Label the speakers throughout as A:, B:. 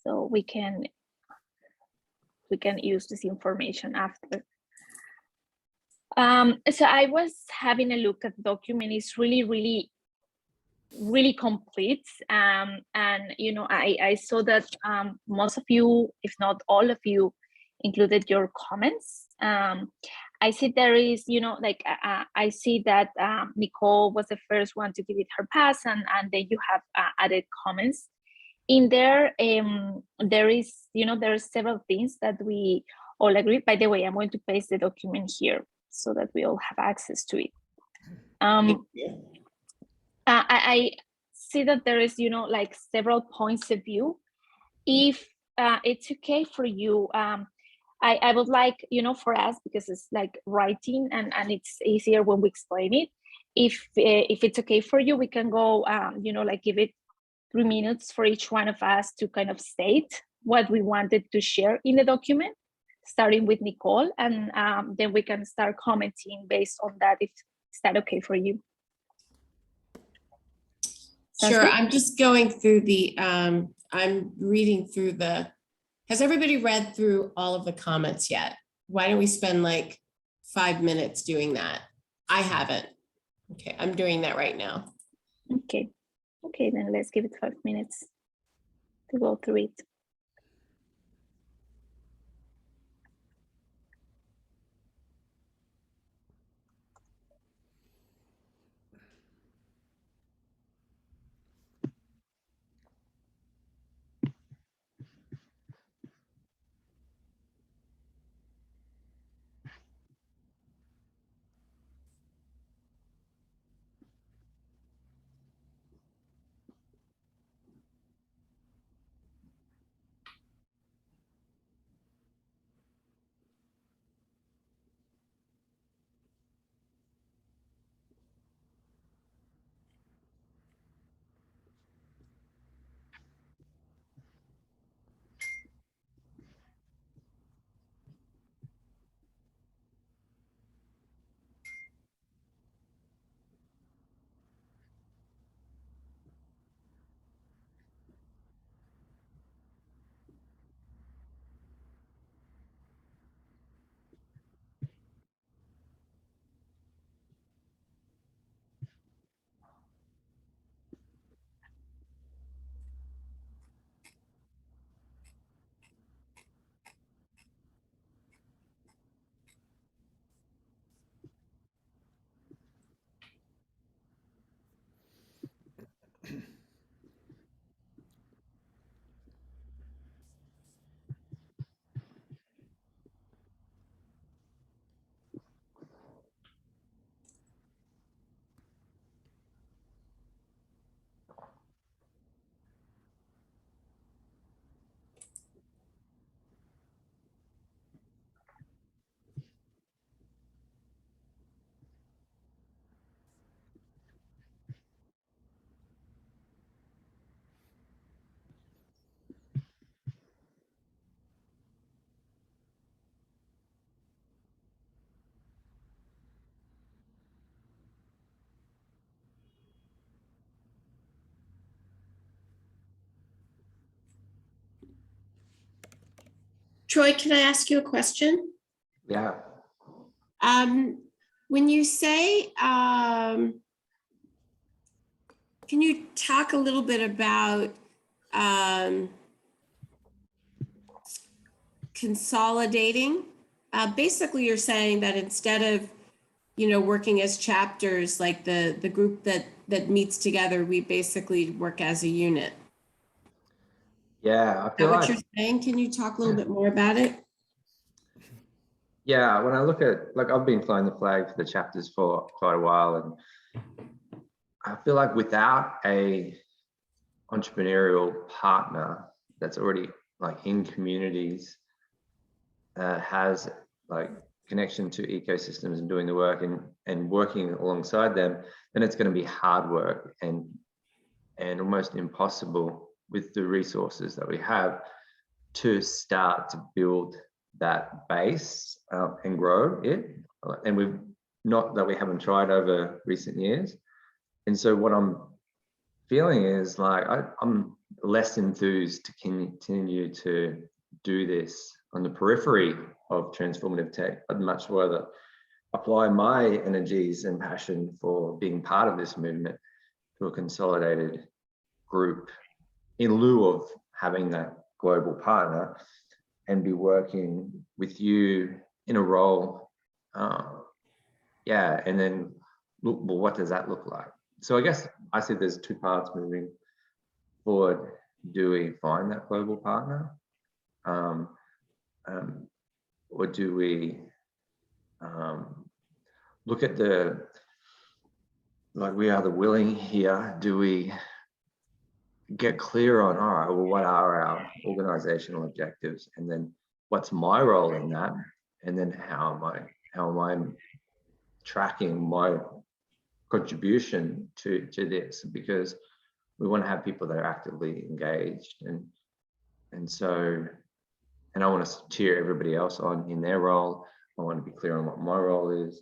A: so we can use this information after. So I was having a look at the document. It's really complete, and I saw that most of you, if not all of you, included your comments. I see there is, I see that Nichol was the first one to give it her pass, and then you have added comments in there. There is, there are several things that we all agree. By the way, I'm going to paste the document here so that we all have access to it. I see that there is, like several points of view. If it's okay for you, I would like, for us, because it's like writing and it's easier when we explain it. If it's okay for you, we can go, like give it 3 minutes for each one of us to kind of state what we wanted to share in the document, starting with Nichol, and then we can start commenting based on that. Is that okay for you?
B: Sure. I'm just going through the, I'm reading through has everybody read through all of the comments yet? Why don't we spend like 5 minutes doing that? I haven't. Okay, I'm doing that right now.
A: Okay, then let's give it 5 minutes to go through it.
B: Troy, can I ask you a question?
C: Yeah.
B: When you say, can you talk a little bit about consolidating? Basically, you're saying that instead of, working as chapters, like the group that meets together, we basically work as a unit.
C: Yeah, I feel
B: what you're saying. Can you talk a little bit more about it?
C: Yeah, when I look at, like, I've been flying the flag for the chapters for quite a while, and I feel like without a entrepreneurial partner that's already like in communities, has like connection to ecosystems and doing the work and working alongside them, then it's going to be hard work and almost impossible with the resources that we have to start to build that base and grow it. And we've not that we haven't tried over recent years. And so what I'm feeling is like I'm less enthused to continue to do this on the periphery of transformative tech. I'd much rather apply my energies and passion for being part of this movement to a consolidated group in lieu of having that global partner, and be working with you in a role. Yeah, and then look, well, what does that look like? So I guess I see there's two paths moving forward. Do we find that global partner? Or do we look at the, like, we are the willing here? Do we get clear on, all right, well, what are our organizational objectives? And then what's my role in that? And then how am I tracking my contribution to this? Because we want to have people that are actively engaged, and so, and I want to cheer everybody else on in their role. I want to be clear on what my role is,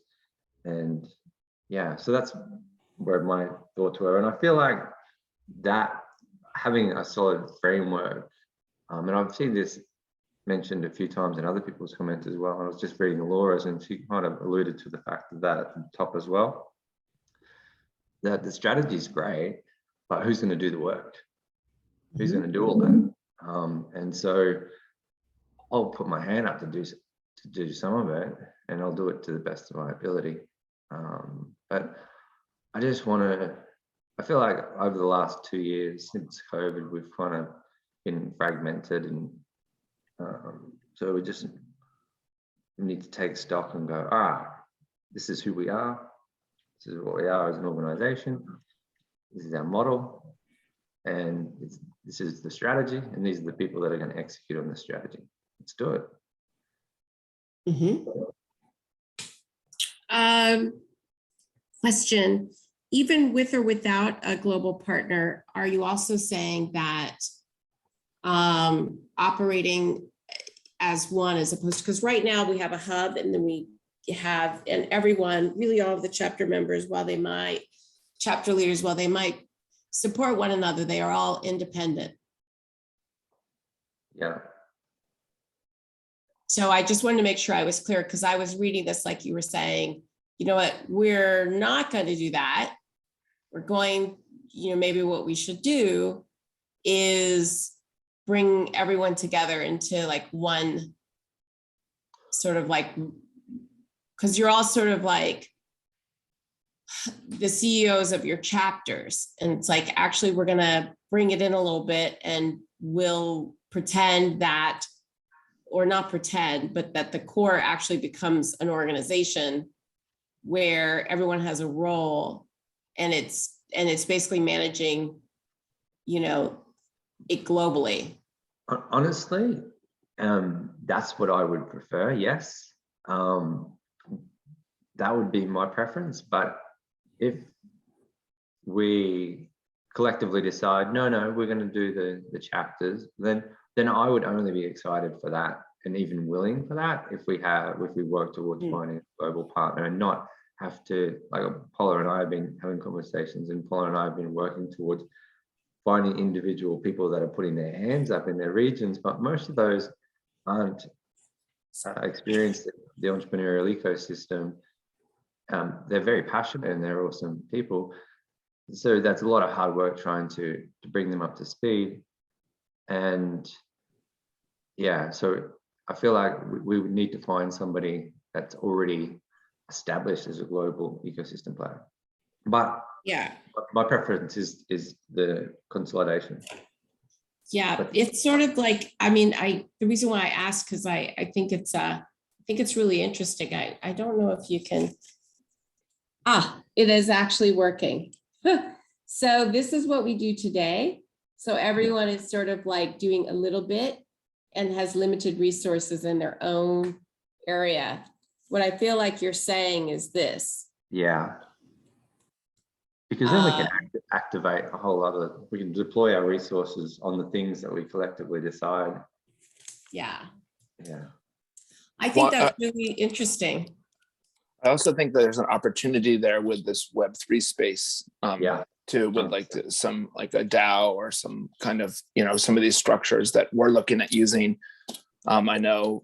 C: and yeah, so that's where my thoughts were. And I feel like that having a solid framework, and I've seen this mentioned a few times in other people's comments as well. I was just reading Laura's, and she kind of alluded to the fact of that at the top as well, that the strategy is great, but who's going to do the work? Who's going to do all that? And so I'll put my hand up to do some of it, and I'll do it to the best of my ability. But I just want to, I feel like over the last 2 years since COVID, we've kind of been fragmented, and so we just need to take stock and go, this is who we are. This is what we are as an organization. This is our model, and this is the strategy, and these are the people that are going to execute on the strategy. Let's do it.
B: Question, even with or without a global partner, are you also saying that operating as one, as opposed to, because right now we have a hub, and then we have, and everyone, really all of the chapter members, chapter leaders, while they might support one another, they are all independent.
C: Yeah.
B: So I just wanted to make sure I was clear, because I was reading this like you were saying, you know what, we're not going to do that. We're going, maybe what we should do is bring everyone together into like one sort of like, because you're all sort of like the CEOs of your chapters. And it's like, actually, we're going to bring it in a little bit, and we'll pretend that, or not pretend, but that the core actually becomes an organization where everyone has a role, and it's basically managing, it globally.
C: Honestly, that's what I would prefer. Yes. That would be my preference. But if we collectively decide, no, we're going to do the chapters, then I would only be excited for that, and even willing for that, if we work towards finding a global partner, and not have to, like Paula and I have been having conversations, and Paula and I have been working towards finding individual people that are putting their hands up in their regions, but most of those aren't experienced in the entrepreneurial ecosystem. They're very passionate, and they're awesome people. So that's a lot of hard work trying to bring them up to speed. And yeah, so I feel like we would need to find somebody that's already established as a global ecosystem player. But
B: yeah,
C: my preference is the consolidation.
B: Yeah, it's sort of like, the reason why I asked, because I think it's really interesting. I don't know if you can, it is actually working. So this is what we do today. So everyone is sort of like doing a little bit and has limited resources in their own area. What I feel like you're saying is this.
C: Yeah. Because then we can activate a whole other, we can deploy our resources on the things that we collectively decide.
B: Yeah.
C: Yeah.
B: I think that's really interesting.
D: I also think that there's an opportunity there with this Web3 space too, with like some like a DAO or some kind of, some of these structures that we're looking at using. I know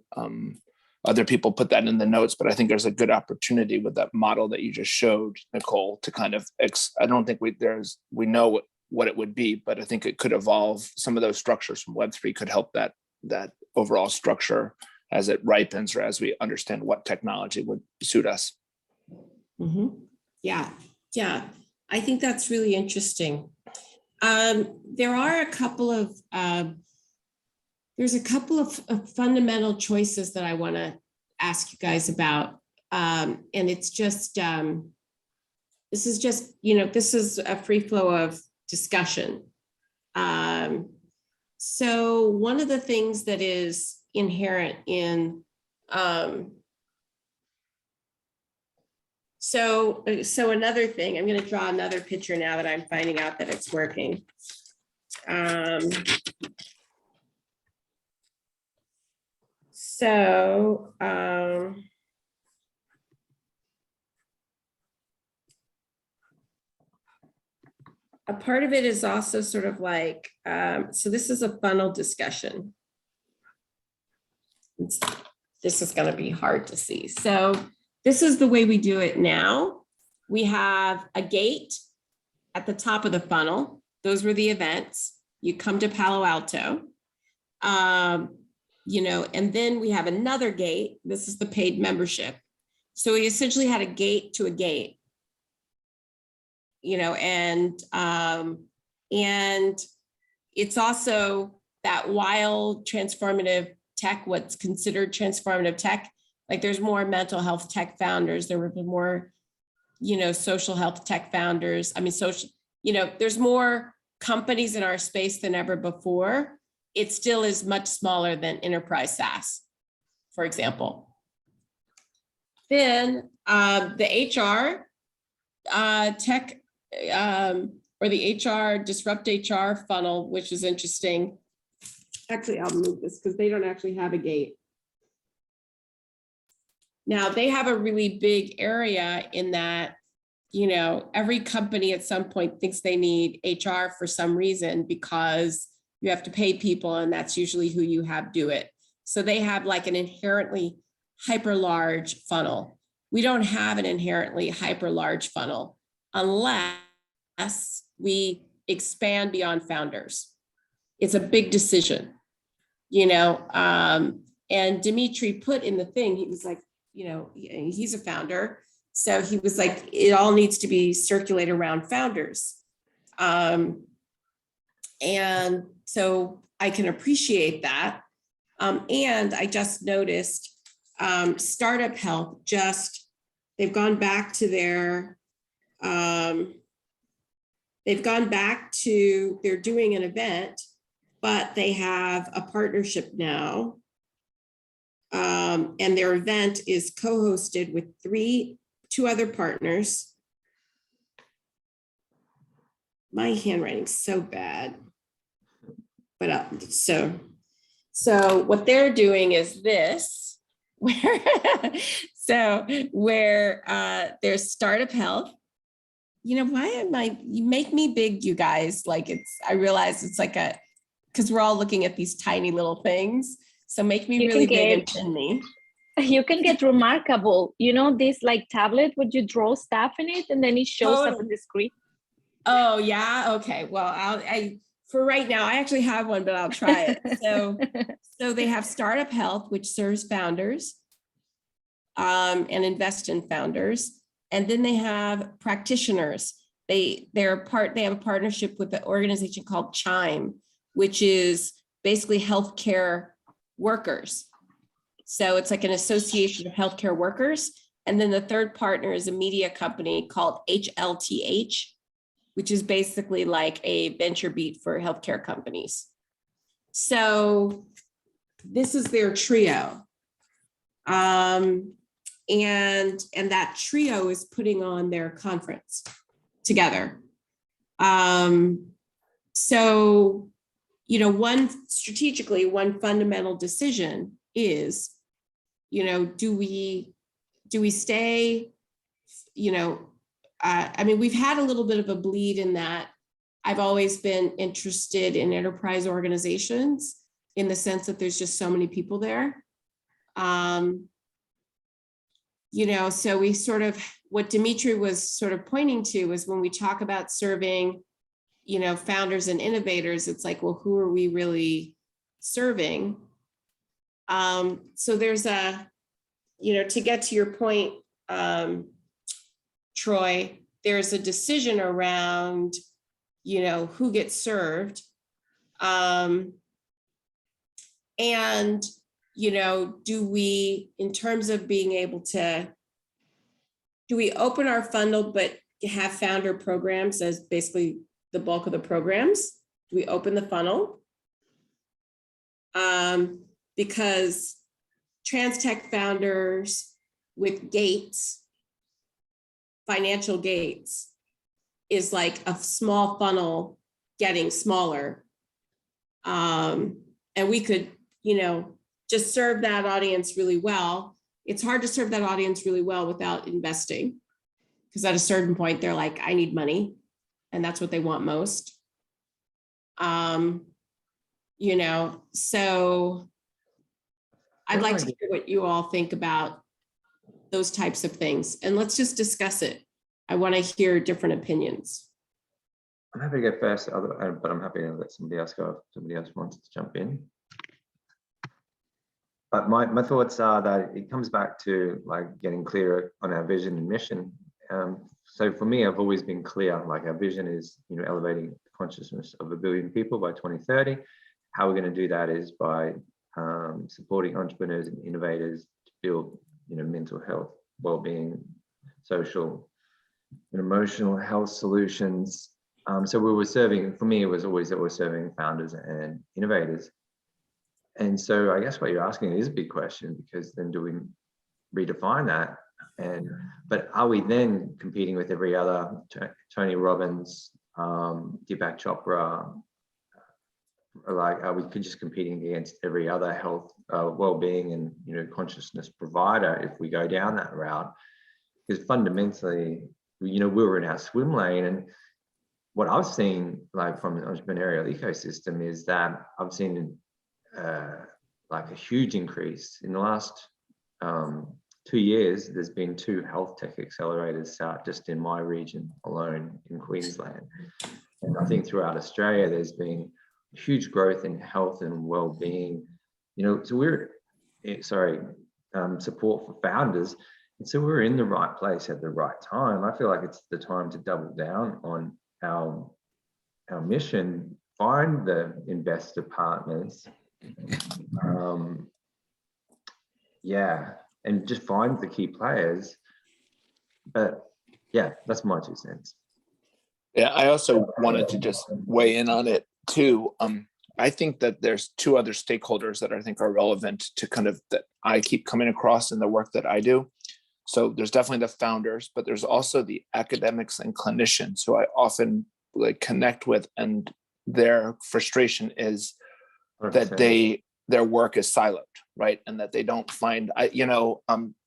D: other people put that in the notes, but I think there's a good opportunity with that model that you just showed, Nicole, to kind of, I don't think we know what it would be, but I think it could evolve. Some of those structures from Web3 could help that overall structure as it ripens, or as we understand what technology would suit us.
B: Mm-hmm. Yeah. I think that's really interesting. There are a couple of fundamental choices that I want to ask you guys about. And it's just, this is a free flow of discussion. So one of the things that is inherent in, so another thing, I'm going to draw another picture now that I'm finding out that it's working. A part of it is also sort of like, so this is a funnel discussion. This is going to be hard to see. So this is the way we do it now. We have a gate at the top of the funnel. Those were the events. You come to Palo Alto, and then we have another gate. This is the paid membership. So we essentially had a gate to a gate, and it's also that while transformative tech, what's considered transformative tech, like there's more mental health tech founders, there would be more, social health tech founders. I mean, there's more companies in our space than ever before. It still is much smaller than enterprise SaaS, for example. Then the HR tech, or the HR disrupt HR funnel, which is interesting. Actually, I'll move this because they don't actually have a gate. Now they have a really big area in that, every company at some point thinks they need HR for some reason because you have to pay people and that's usually who you have do it. So they have like an inherently hyper large funnel. We don't have an inherently hyper large funnel unless we expand beyond founders. It's a big decision, and Dimitri put in the thing, he was like, he's a founder. So he was like, it all needs to be circulated around founders. And so I can appreciate that. And I just noticed Startup Health they've gone back to their, they're doing an event, but they have a partnership now. And their event is co-hosted with two other partners. My handwriting's so bad, but so what they're doing is this, where there's Startup Health. You make me big, you guys. Like I realize it's like because we're all looking at these tiny little things. So make me really big and pin me.
A: You can get remarkable. This like tablet, would you draw stuff in it and then it shows up on the screen?
B: Oh yeah. Okay. Well, for right now, I actually have one, but I'll try it. So they have Startup Health, which serves founders and invest in founders. And then they have practitioners. They have a partnership with an organization called Chime, which is basically healthcare workers. So it's like an association of healthcare workers. And then the third partner is a media company called HLTH, which is basically like a venture beat for healthcare companies. So this is their trio. And that trio is putting on their conference together. So, one fundamental decision is, do we stay, I mean, we've had a little bit of a bleed in that I've always been interested in enterprise organizations in the sense that there's just so many people there. You know, so we sort of, what Dimitri was sort of pointing to was when we talk about serving, you know, founders and innovators, it's like, well, who are we really serving? So there's a, you know, to get to your point, Troy, there's a decision around, you know, who gets served. And, you know, do we, in terms of being able to, do we open our funnel, but have founder programs as basically the bulk of the programs? Do we open the funnel? Because trans-tech founders with gates, financial gates, is like a small funnel getting smaller. And we could, you know, just serve that audience really well. It's hard to serve that audience really well without investing, because at a certain point they're like, I need money, and that's what they want most. You know, so I'd like to hear what you all think about those types of things, and let's just discuss it. I want to hear different opinions.
C: I'm happy to go first, but I'm happy to let somebody else go if somebody else wants to jump in. But my thoughts are that it comes back to like getting clearer on our vision and mission. So for me, I've always been clear, like our vision is, you know, elevating the consciousness of 1 billion people by 2030. How we're going to do that is by supporting entrepreneurs and innovators to build, you know, mental health, well-being, social and emotional health solutions. So we were serving, for me, it was always that we're serving founders and innovators. And so I guess what you're asking is a big question, because then do we redefine that? But are we then competing with every other Tony Robbins, Deepak Chopra? Like, are we just competing against every other health, well-being, and, you know, consciousness provider if we go down that route? Because fundamentally, you know, we were in our swim lane, and what I've seen, like from the entrepreneurial ecosystem, is that I've seen like a huge increase in the last 2 years. There's been 2 health tech accelerators start just in my region alone in Queensland, and I think throughout Australia there's been huge growth in health and well-being. You know, so we're support for founders, and so we're in the right place at the right time. I feel like it's the time to double down on our mission, find the investor partners, yeah, and just find the key players. But yeah, that's my 2 cents.
D: Yeah, I also wanted to just weigh in on it too. I think that there's 2 other stakeholders that I think are relevant to kind of that I keep coming across in the work that I do. So there's definitely the founders, but there's also the academics and clinicians who I often like connect with, and their frustration is that their work is siloed, right? And that they don't find,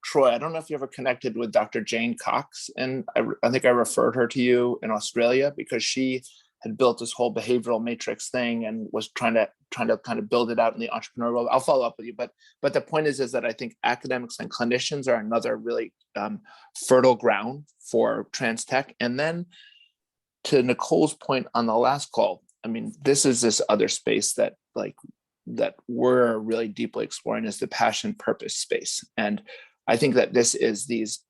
D: Troy, I don't know if you ever connected with Dr. Jane Cox, and I think I referred her to you in Australia because she had built this whole behavioral matrix thing and was trying to kind of build it out in the entrepreneurial world. I'll follow up with you, but the point is that I think academics and clinicians are another really fertile ground for trans tech. And then to Nicole's point on the last call, I mean, this is this other space that we're really deeply exploring, is the passion purpose space. And I think that this is these,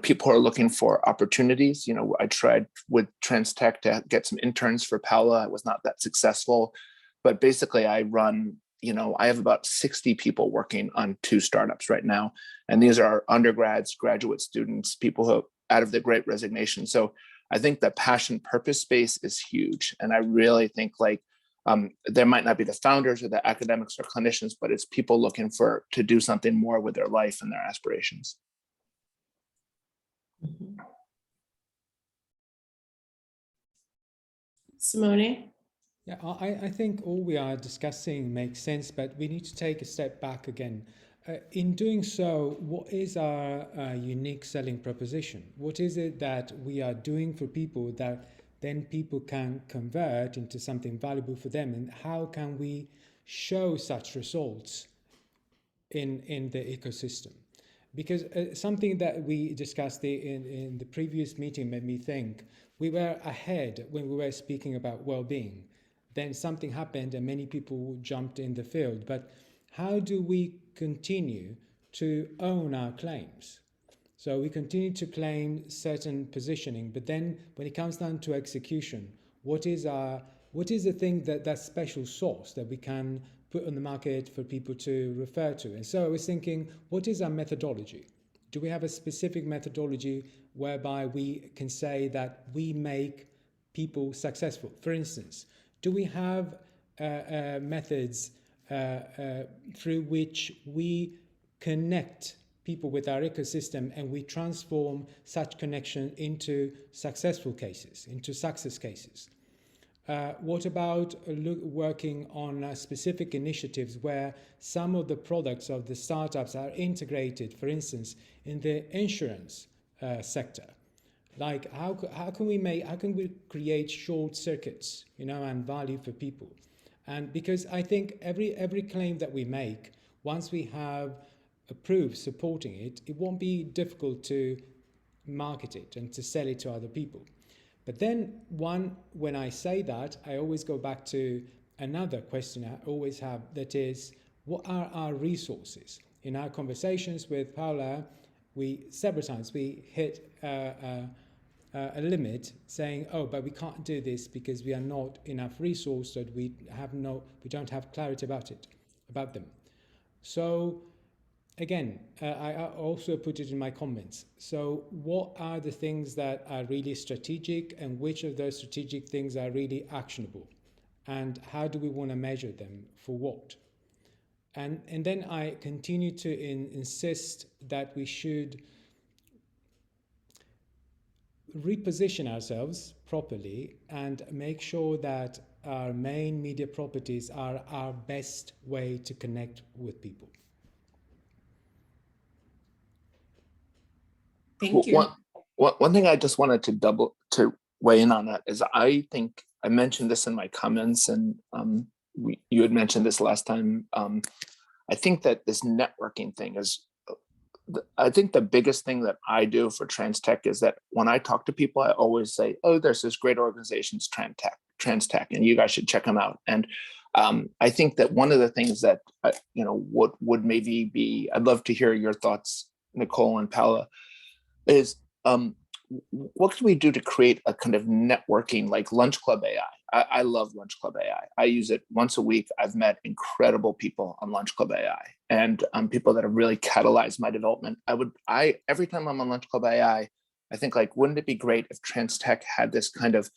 D: people are looking for opportunities. You know, I tried with Trans Tech to get some interns for Paula. I was not that successful, but basically I run, I have about 60 people working on 2 startups right now. And these are undergrads, graduate students, people who out of the Great Resignation. So I think the passion purpose space is huge. And I really think there might not be the founders or the academics or clinicians, but it's people looking to do something more with their life and their aspirations.
B: Simone?
E: Yeah, I think all we are discussing makes sense, but we need to take a step back again. In doing so, what is our unique selling proposition? What is it that we are doing for people that then people can convert into something valuable for them? And how can we show such results in the ecosystem? Because something that we discussed in the previous meeting made me think we were ahead when we were speaking about well-being. Then something happened and many people jumped in the field. But how do we continue to own our claims? So we continue to claim certain positioning, but then when it comes down to execution, what is the thing that special sauce that we can put on the market for people to refer to? And so I was thinking, what is our methodology? Do we have a specific methodology whereby we can say that we make people successful? For instance, do we have methods through which we connect people with our ecosystem and we transform such connection into successful cases, into success cases? What about working on specific initiatives where some of the products of the startups are integrated, for instance, in the insurance sector? Like how can we create short circuits, and value for people? And because I think every claim that we make, once we have a proof supporting it, it won't be difficult to market it and to sell it to other people. But then when I say that, I always go back to another question I always have, that is, what are our resources? In our conversations with Paula, several times we hit a limit saying, oh, but we can't do this because we are not enough resourced, that we don't have clarity about them. So again, I also put it in my comments. So what are the things that are really strategic, and which of those strategic things are really actionable? And how do we want to measure them for what? And then I continue to insist that we should reposition ourselves properly and make sure that our main media properties are our best way to connect with people.
B: Thank you.
D: One thing I just wanted to weigh in on that is, I think I mentioned this in my comments, and you had mentioned this last time. I think that this networking thing is, I think the biggest thing that I do for TransTech is that when I talk to people, I always say, oh, there's this great organization, TransTech, and you guys should check them out. And I think that one of the things that, would maybe be, I'd love to hear your thoughts, Nichol and Paula, is what can we do to create a kind of networking like Lunch Club AI? I love Lunch Club AI. I use it once a week. I've met incredible people on Lunch Club AI, and people that have really catalyzed my development. Every time I'm on Lunch Club AI, I think, like, wouldn't it be great if TransTech had this kind of,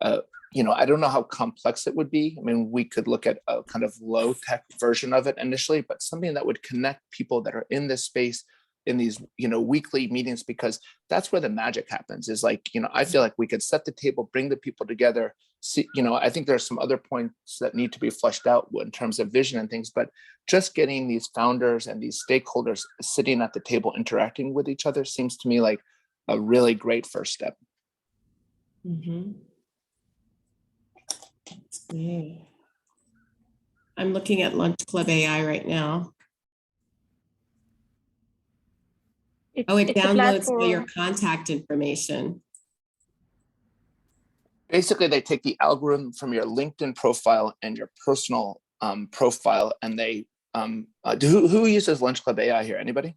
D: I don't know how complex it would be. I mean, we could look at a kind of low tech version of it initially, but something that would connect people that are in this space in these, weekly meetings, because that's where the magic happens. Is like, I feel like we could set the table, bring the people together. See, I think there's some other points that need to be fleshed out in terms of vision and things, but just getting these founders and these stakeholders sitting at the table, interacting with each other, seems to me like a really great first step.
B: Mm-hmm. I'm looking at Lunch Club AI right now. It downloads all your contact information.
D: Basically, they take the algorithm from your LinkedIn profile and your personal profile, and they who uses Lunch Club AI here? Anybody?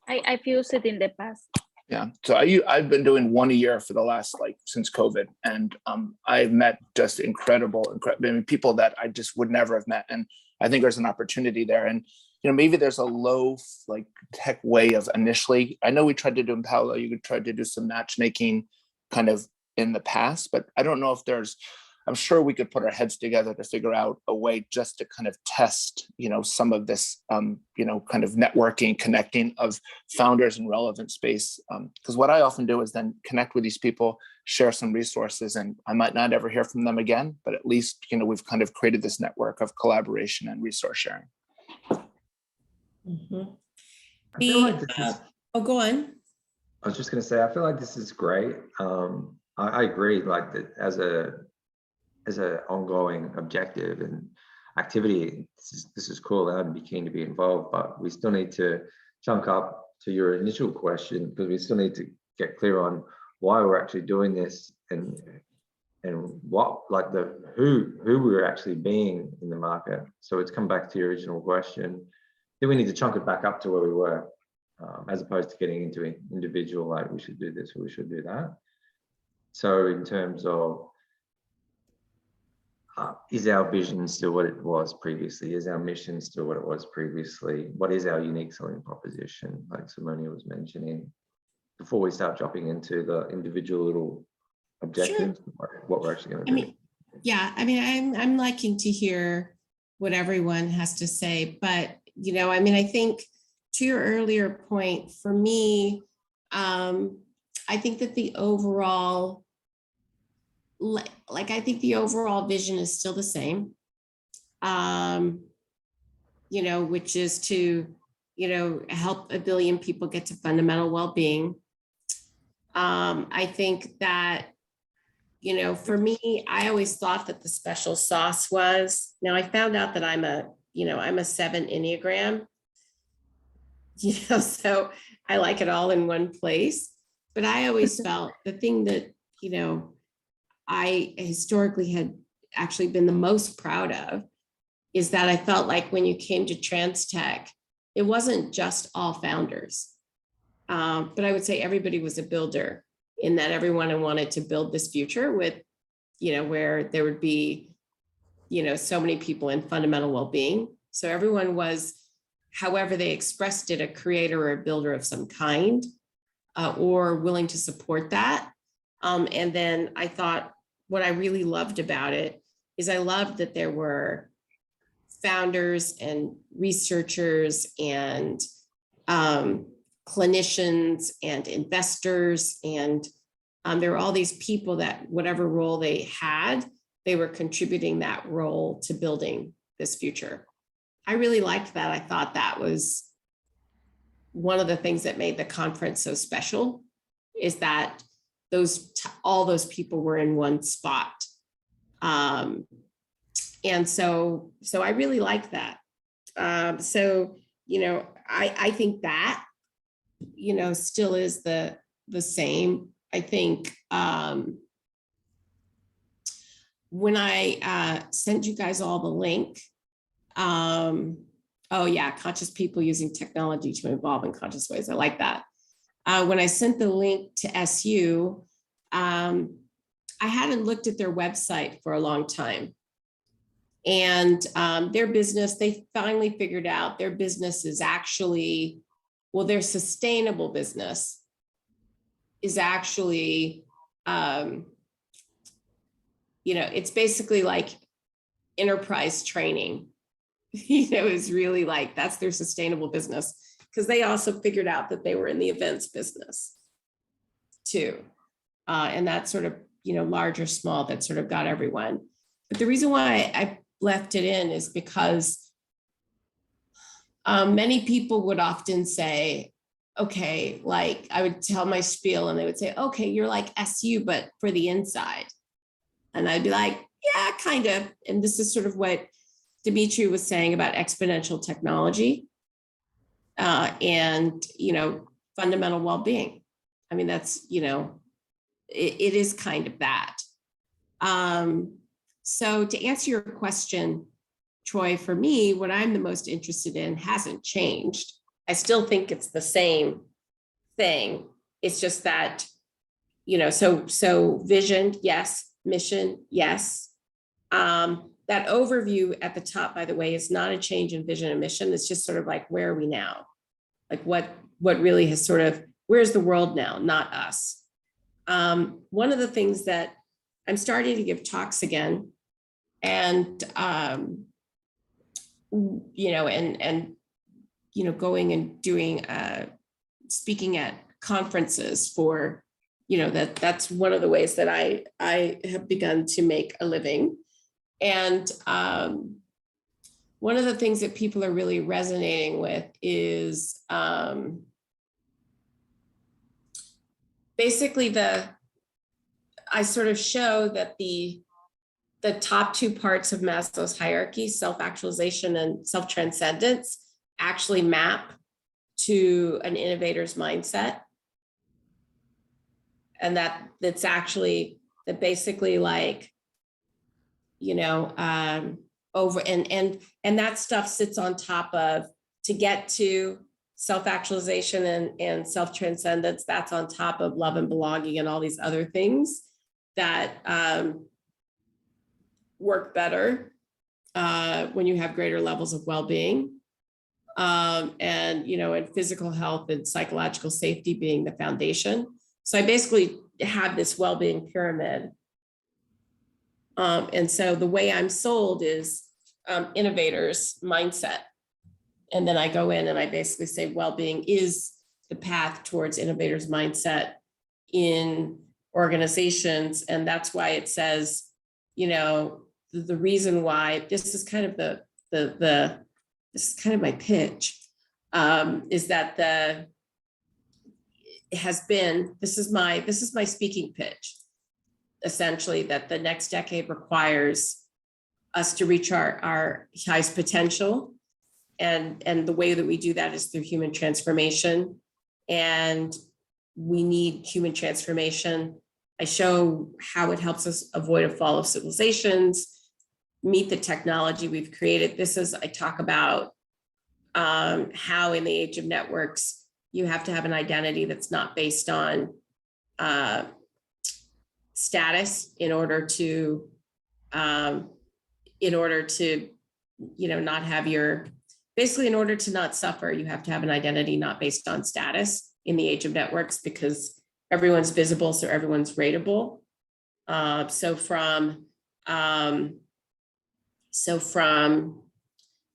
A: I've used it in the past.
D: Yeah, so I've been doing one a year for the last, since COVID, and I've met just incredible people that I just would never have met, and I think there's an opportunity there. And maybe there's a low tech way of initially. I know we tried to do in Paolo, you could try to do some matchmaking kind of in the past, but I don't know if I'm sure we could put our heads together to figure out a way just to kind of test, some of this, kind of networking, connecting of founders in relevant space. Because what I often do is then connect with these people, share some resources, and I might not ever hear from them again, but at least, we've kind of created this network of collaboration and resource sharing.
B: Mhm.
C: I feel like this is,
B: Oh, go on.
C: I was just going to say, I feel like this is great. I agree, like that as a ongoing objective and activity, this is cool. I'd be keen to be involved, but we still need to chunk up to your initial question, because we still need to get clear on why we're actually doing this, and what, like who we're actually being in the market. So it's come back to your original question. Then we need to chunk it back up to where we were, as opposed to getting into an individual, like we should do this or we should do that. So in terms of, is our vision still what it was previously? Is our mission still what it was previously? What is our unique selling proposition, like Simonia was mentioning, before we start dropping into the individual little objectives, what we're actually going to do?
B: I mean, I'm liking to hear what everyone has to say, but I mean, I think to your earlier point, for me, I think that the overall, I think the overall vision is still the same, which is to, help 1 billion people get to fundamental well-being. I think that, for me, I always thought that the special sauce was, now I found out that I'm a 7 Enneagram, so I like it all in one place. But I always felt the thing that, I historically had actually been the most proud of is that I felt like when you came to TransTech, it wasn't just all founders, but I would say everybody was a builder, in that everyone wanted to build this future with, where there would be, so many people in fundamental well-being. So everyone was, however they expressed it, a creator or a builder of some kind, or willing to support that. And then I thought what I really loved about it is I loved that there were founders and researchers and clinicians and investors. And there were all these people that whatever role they had, they were contributing that role to building this future. I really liked that. I thought that was one of the things that made the conference so special, is that all those people were in one spot. And so I really liked that. I think that, still is the same. I think when I sent you guys all the link, oh yeah, conscious people using technology to evolve in conscious ways. I like that. When I sent the link to SU, I hadn't looked at their website for a long time. And their business, they finally figured out their business is actually, well, their sustainable business is actually, it's basically like enterprise training. It's really like, that's their sustainable business, because they also figured out that they were in the events business too. And that sort of, large or small, that sort of got everyone. But the reason why I left it in is because many people would often say, okay, like I would tell my spiel and they would say, okay, you're like SU, but for the inside. And I'd be like, yeah, kind of. And this is sort of what Dimitri was saying about exponential technology and, fundamental well-being. I mean, that's, it is kind of that. So to answer your question, Troy, for me, what I'm the most interested in hasn't changed. I still think it's the same thing. It's just that, so vision, yes. Mission, yes. That overview at the top, by the way, is not a change in vision and mission. It's just sort of like, where are we now? Like what really has sort of, where's the world now, not us? One of the things that I'm starting to give talks again, and going and doing speaking at conferences for, that's one of the ways that I have begun to make a living. And one of the things that people are really resonating with is basically I sort of show that the top two parts of Maslow's hierarchy, self-actualization and self-transcendence, actually map to an innovator's mindset. And that's actually that basically like, you know, over and that stuff sits on top of, to get to self-actualization and self-transcendence, that's on top of love and belonging and all these other things that work better when you have greater levels of well-being. And, you know, and physical health and psychological safety being the foundation. So I basically have this well-being pyramid. And so the way I'm sold is innovators mindset. And then I go in and I basically say well-being is the path towards innovators mindset in organizations. And that's why it says, you know, the reason why this is kind of this is kind of my pitch, is that this is my speaking pitch, essentially, that the next decade requires us to reach our highest potential. And the way that we do that is through human transformation. And we need human transformation. I show how it helps us avoid a fall of civilizations, meet the technology we've created. I talk about how in the age of networks, you have to have an identity that's not based on status in order to, you know, not have basically in order to not suffer, you have to have an identity not based on status in the age of networks, because everyone's visible, so everyone's rateable. So from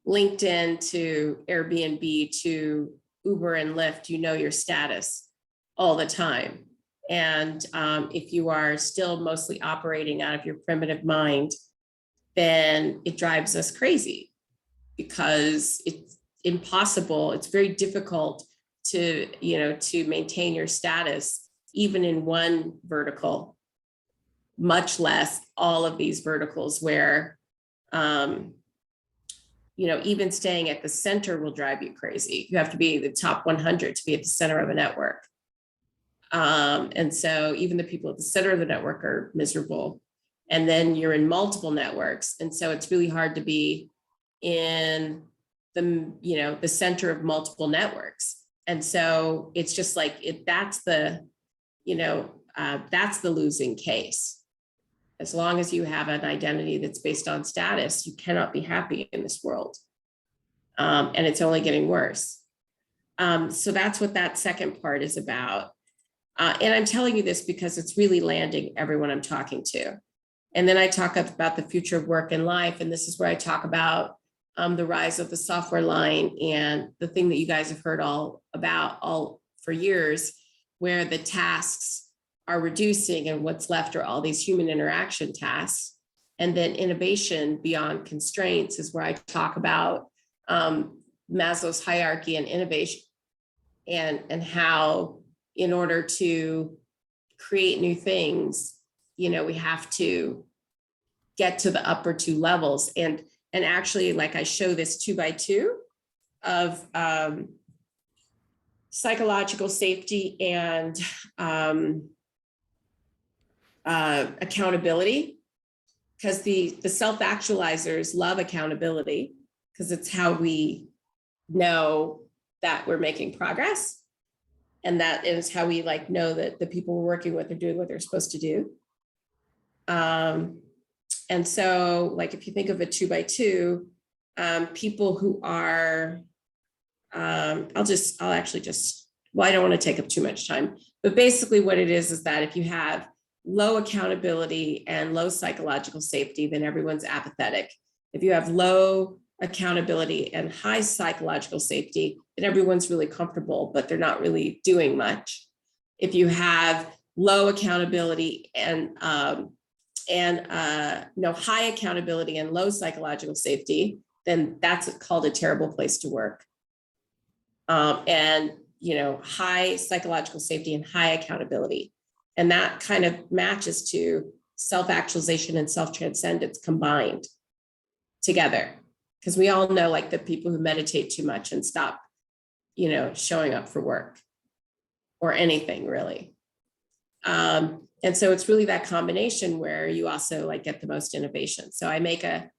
B: LinkedIn to Airbnb to Uber and Lyft, you know your status all the time. And if you are still mostly operating out of your primitive mind, then it drives us crazy, because it's impossible. It's very difficult to maintain your status, even in one vertical, much less all of these verticals where, even staying at the center will drive you crazy. You have to be the top 100 to be at the center of a network. And so even the people at the center of the network are miserable. And then you're in multiple networks. And so it's really hard to be in the center of multiple networks. And so it's just like, that's the losing case. As long as you have an identity that's based on status, you cannot be happy in this world. And it's only getting worse. So that's what that second part is about. And I'm telling you this because it's really landing everyone I'm talking to. And then I talk about the future of work and life. And this is where I talk about the rise of the software line and the thing that you guys have heard all for years, where the tasks are reducing and what's left are all these human interaction tasks. And then innovation beyond constraints is where I talk about Maslow's hierarchy and innovation, and how in order to create new things, we have to get to the upper two levels. And actually, like I show this 2x2 of psychological safety and accountability, because the self-actualizers love accountability, because it's how we know that we're making progress. And that is how we know that the people we're working with are doing what they're supposed to do. And so if you think of a 2x2, people who are, I don't want to take up too much time, but basically what it is that if you have low accountability and low psychological safety, then everyone's apathetic. If you have low accountability and high psychological safety, then everyone's really comfortable, but they're not really doing much. If you have low accountability and high accountability and low psychological safety, then that's called a terrible place to work. And, high psychological safety and high accountability. And that kind of matches to self-actualization and self-transcendence combined together. Because we all know, like, the people who meditate too much and stop, showing up for work or anything really. And so it's really that combination where you also like get the most innovation. So I make a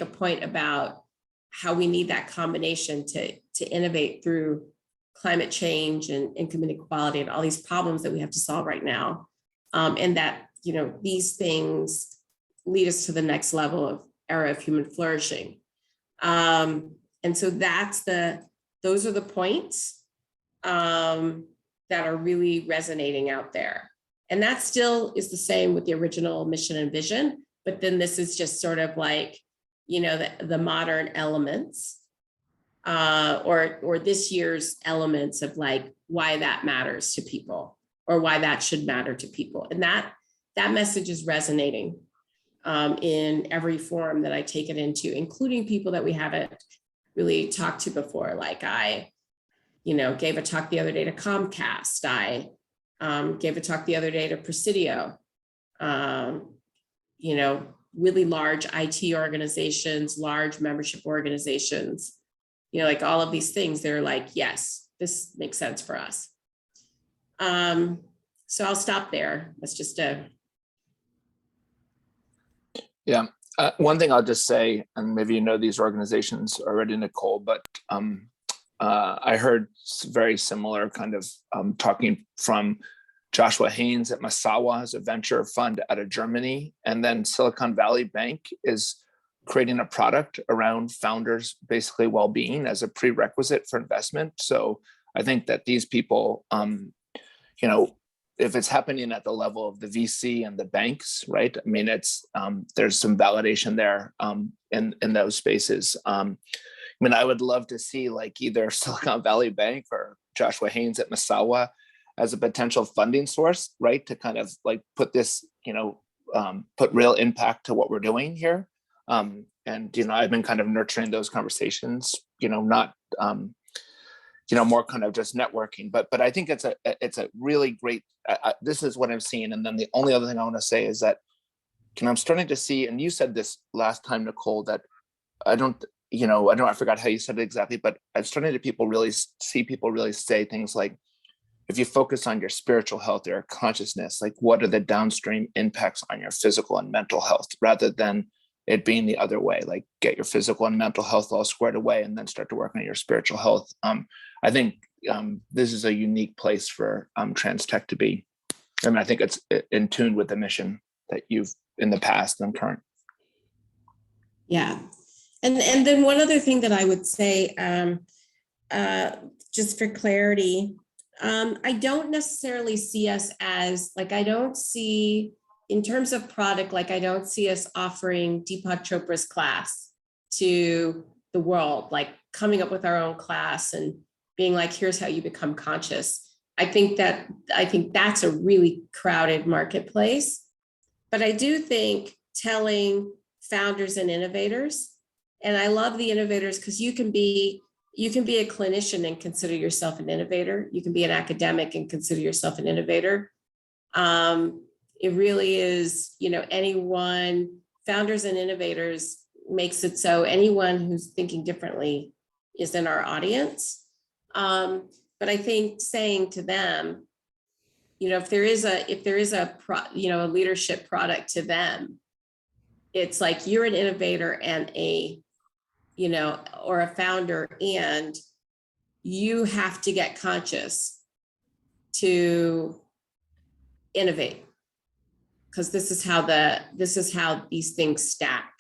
B: point about how we need that combination to innovate through climate change and income inequality and all these problems that we have to solve right now. And that, these things lead us to the next level of era of human flourishing. And so those are the points that are really resonating out there. And that still is the same with the original mission and vision, but then this is just sort of like, the modern elements or this year's elements of like why that matters to people or why that should matter to people. And that message is resonating in every forum that I take it into, including people that we haven't really talked to before. Like I, gave a talk the other day to Comcast. I gave a talk the other day to Presidio, really large IT organizations, large membership organizations, like all of these things, they're like, yes, this makes sense for us. So I'll stop there. That's just
D: Yeah. One thing I'll just say, and maybe these organizations already, Nichol, but I heard very similar kind of talking from Joshua Haynes at Masawa as a venture fund out of Germany. And then Silicon Valley Bank is creating a product around founders' basically well-being as a prerequisite for investment. So I think that these people, if it's happening at the level of the VC and the banks, right? I mean, it's there's some validation there in those spaces. I would love to see like either Silicon Valley Bank or Joshua Haynes at Masawa as a potential funding source, right? To kind of like put this, put real impact to what we're doing here. And, I've been kind of nurturing those conversations, not, more kind of just networking, but I think it's a really great, this is what I'm seeing. And then the only other thing I want to say is that, I'm starting to see, and you said this last time, Nichol, that I forgot how you said it exactly, but I'm starting to see people really say things like, if you focus on your spiritual health or your consciousness, like what are the downstream impacts on your physical and mental health, rather than it being the other way, like get your physical and mental health all squared away and then start to work on your spiritual health. I think this is a unique place for trans tech to be. I think it's in tune with the mission that you've in the past and current.
B: Yeah. And then one other thing that I would say, just for clarity, I don't necessarily see us as like, I don't see in terms of product, like I don't see us offering Deepak Chopra's class to the world, like coming up with our own class and being like, here's how you become conscious. I think that's a really crowded marketplace, but I do think telling founders and innovators, and I love the innovators because you can be a clinician and consider yourself an innovator. You can be an academic and consider yourself an innovator. It really is, anyone, founders and innovators makes it so anyone who's thinking differently is in our audience. But I think saying to them, if there is a leadership product to them, it's like you're an innovator and or a founder, and you have to get conscious to innovate, because this is how these things stack.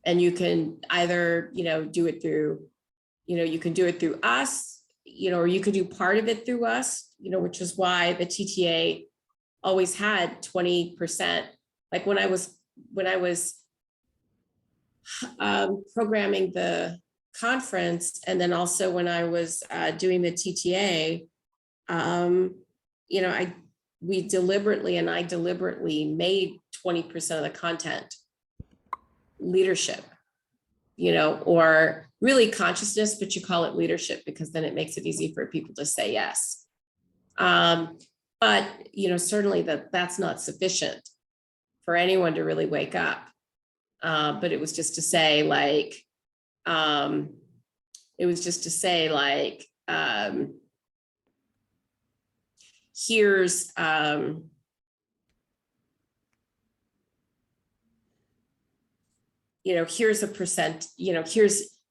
B: And you can either, do it through, you can do it through us, or you could do part of it through us, which is why the TTA always had 20%. Like when I was programming the conference, and then also when I was doing the TTA, I deliberately made 20% of the content leadership, or really consciousness, but you call it leadership because then it makes it easy for people to say yes. But, certainly that's not sufficient for anyone to really wake up. But it was just to say here's, here's a percent,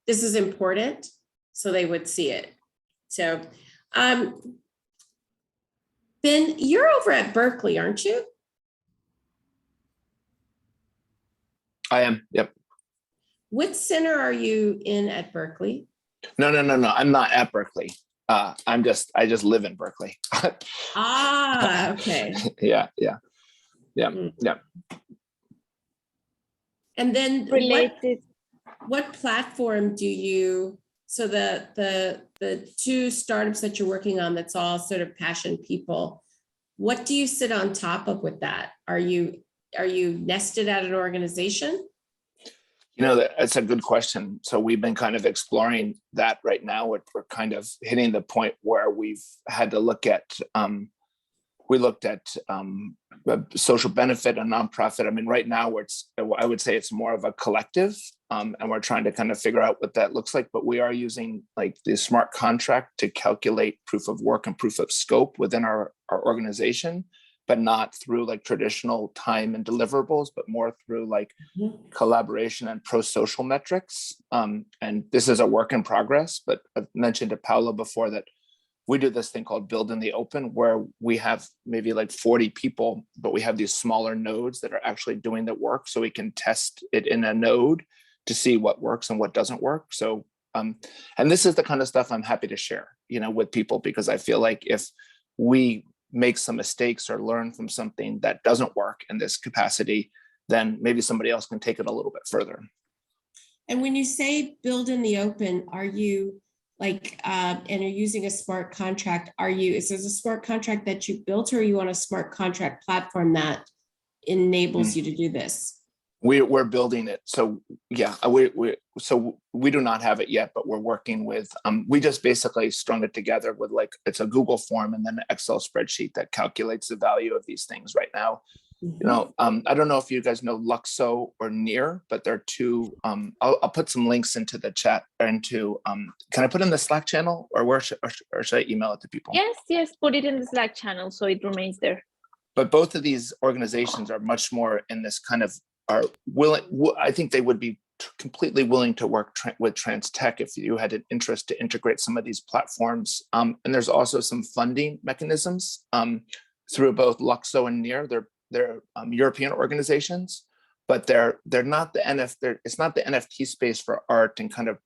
B: this is important. So they would see it. So, Ben, you're over at Berkeley, aren't you?
D: I am. Yep.
B: What center are you in at Berkeley?
D: No. I'm not at Berkeley. I just live in Berkeley.
B: Okay.
D: Yeah.
B: And then
A: Related.
B: what platform do you, so the two startups that you're working on, that's all sort of passion people, what do you sit on top of with that? Are you nested at an organization?
D: That's a good question. So we've been kind of exploring that right now. We're kind of hitting the point where we've had to look at, we looked at social benefit and nonprofit. I mean, right now I would say it's more of a collective, and we're trying to kind of figure out what that looks like. But we are using like the smart contract to calculate proof of work and proof of scope within our organization, but not through like traditional time and deliverables, but more through like collaboration and pro-social metrics. And this is a work in progress, but I've mentioned to Paula before that we do this thing called Build in the Open, where we have maybe like 40 people, but we have these smaller nodes that are actually doing the work. So we can test it in a node to see what works and what doesn't work. So, and this is the kind of stuff I'm happy to share, with people, because I feel like if we make some mistakes or learn from something that doesn't work in this capacity, then maybe somebody else can take it a little bit further.
B: And when you say build in the open, are you and you're using a smart contract, is there a smart contract that you built, or are you on a smart contract platform that enables you to do this?
D: We're building it. So yeah, we do not have it yet, but we're working with, we just basically strung it together with it's a Google form and then an Excel spreadsheet that calculates the value of these things right now. I don't know if you guys know Luxo or Near, but they're two, I'll put some links into the chat or into, can I put in the Slack channel, or should I email it to people?
A: Yes, put it in the Slack channel so it remains there.
D: But both of these organizations are much more in this kind of, are willing, I think they would be completely willing to work with TransTech if you had an interest to integrate some of these platforms. And there's also some funding mechanisms through both Luxo and Near. They're European organizations, but they're not the it's not the NFT space for art and kind of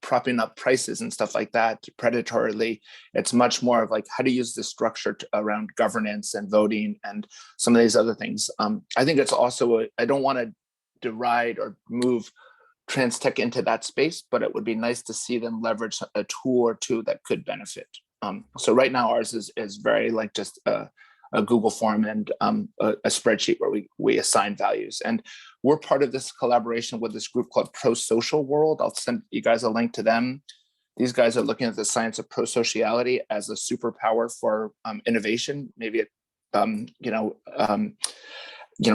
D: propping up prices and stuff like that predatorily. It's much more of like how to use the structure around governance and voting and some of these other things. I think it's also, I don't want to deride or move TransTech into that space, but it would be nice to see them leverage a tool or two that could benefit. So right now ours is very like just a Google form and a spreadsheet where we assign values. And we're part of this collaboration with this group called Pro-Social World. I'll send you guys a link to them. These guys are looking at the science of pro-sociality as a superpower for innovation. Maybe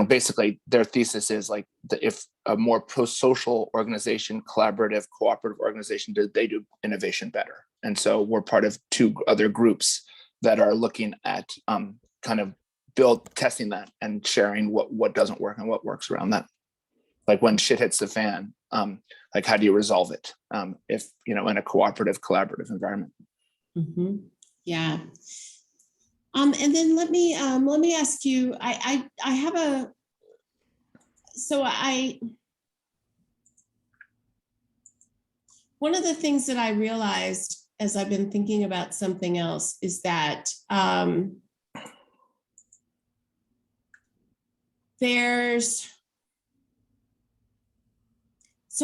D: basically their thesis is like if a more pro-social organization, collaborative, cooperative organization, they do innovation better. And so we're part of two other groups that are looking at kind of testing that and sharing what doesn't work and what works around that. Like when shit hits the fan, like how do you resolve it if in a cooperative, collaborative environment?
B: Mm-hmm. Yeah. And then let me ask you. I have one of the things that I realized as I've been thinking about something else is that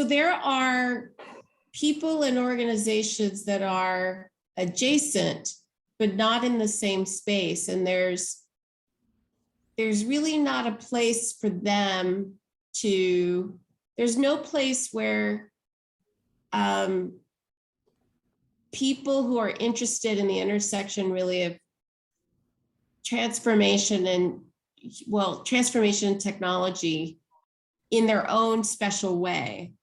B: there are people and organizations that are adjacent, but not in the same space. And there's really not a place for them there's no place where people who are interested in the intersection really of transformation and, well, transformation and technology in their own special way.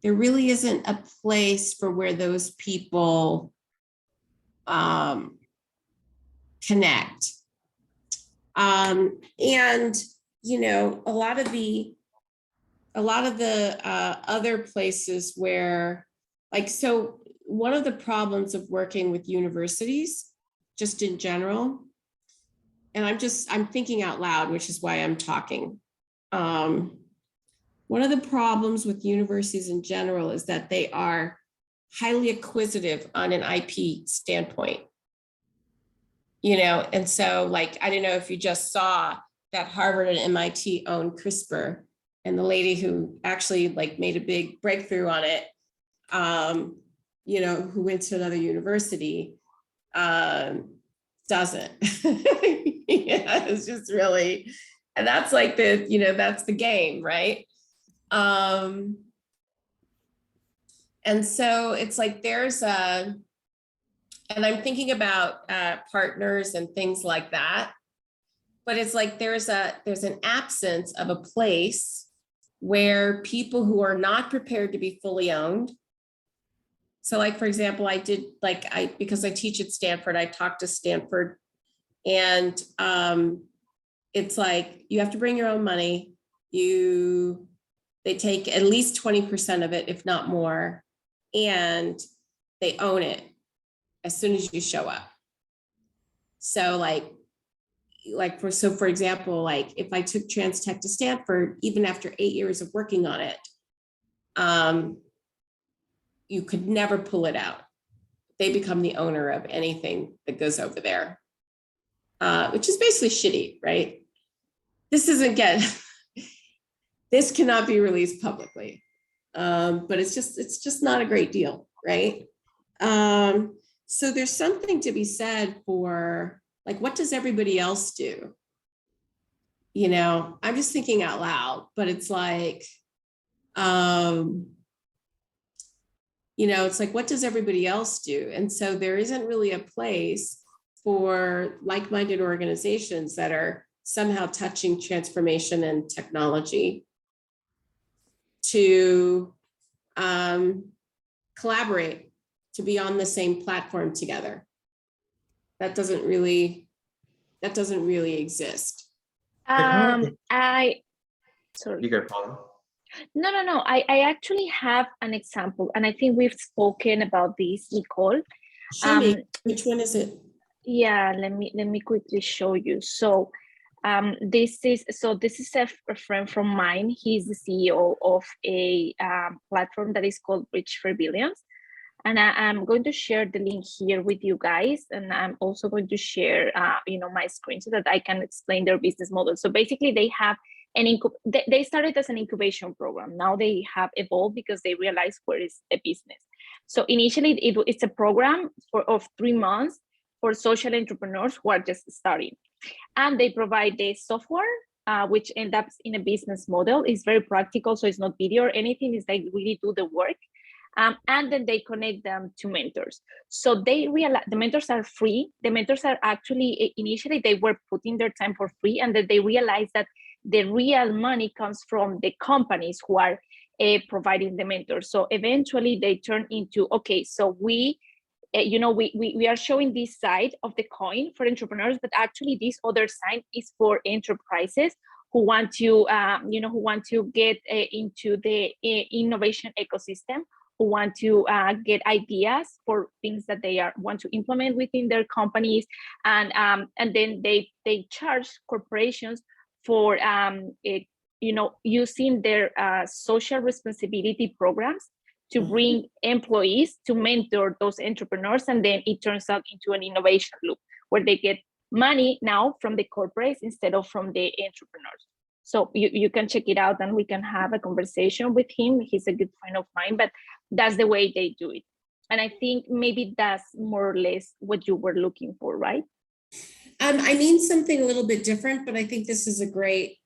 B: There really isn't a place for where those people connect. And, you know, a lot of the other places where, like, so one of the problems of working with universities, just in general, and I'm thinking out loud, which is why I'm talking. One of the problems with universities in general is that they are highly acquisitive on an IP standpoint. You know, and so, like, I don't know if you just saw that Harvard and MIT own CRISPR, and the lady who actually like made a big breakthrough on it, you know, who went to another university, doesn't. Yeah, it's just really, and that's like the, you know, that's the game, right? And so it's like there's a, and I'm thinking about partners and things like that, but it's like there's an absence of a place where people who are not prepared to be fully owned. So like, for example, because I teach at Stanford, I talked to Stanford, and it's like, you have to bring your own money. They take at least 20% of it, if not more, and they own it as soon as you show up. So for example, like if I took Trans Tech to Stanford, even after 8 years of working on it, you could never pull it out. They become the owner of anything that goes over there, which is basically shitty, right? This cannot be released publicly, but it's just not a great deal, right? So there's something to be said for, like, what does everybody else do? You know, I'm just thinking out loud, but it's like, you know, it's like, what does everybody else do? And so there isn't really a place for like-minded organizations that are somehow touching transformation and technology to collaborate, to be on the same platform together. That doesn't really exist.
A: Sorry.
C: You go, Paula.
A: No. I actually have an example, and I think we've spoken about this, Nicole.
B: Show me, which one is it?
A: Yeah, let me quickly show you. So this is a friend from mine. He's the CEO of a platform that is called Bridge for Billions. And I'm going to share the link here with you guys. And I'm also going to share, my screen so that I can explain their business model. So basically they have they started as an incubation program. Now they have evolved because they realized where is the business. So initially it's a program of 3 months for social entrepreneurs who are just starting. And they provide the software, which ends up in a business model. It's very practical. So it's not video or anything. It's like really do the work. And then they connect them to mentors. So they realize the mentors are free. The mentors are actually, initially they were putting their time for free, and then they realized that the real money comes from the companies who are providing the mentors. So eventually they turn into, okay, so we are showing this side of the coin for entrepreneurs, but actually this other side is for enterprises who want to, get into the innovation ecosystem, who want to get ideas for things that they want to implement within their companies, and then they charge corporations for using their social responsibility programs to bring employees to mentor those entrepreneurs, and then it turns out into an innovation loop where they get money now from the corporates instead of from the entrepreneurs. So you can check it out and we can have a conversation with him. He's a good friend of mine, but that's the way they do it. And I think maybe that's more or less what you were looking for, right?
B: I mean something a little bit different, but I think this is a great,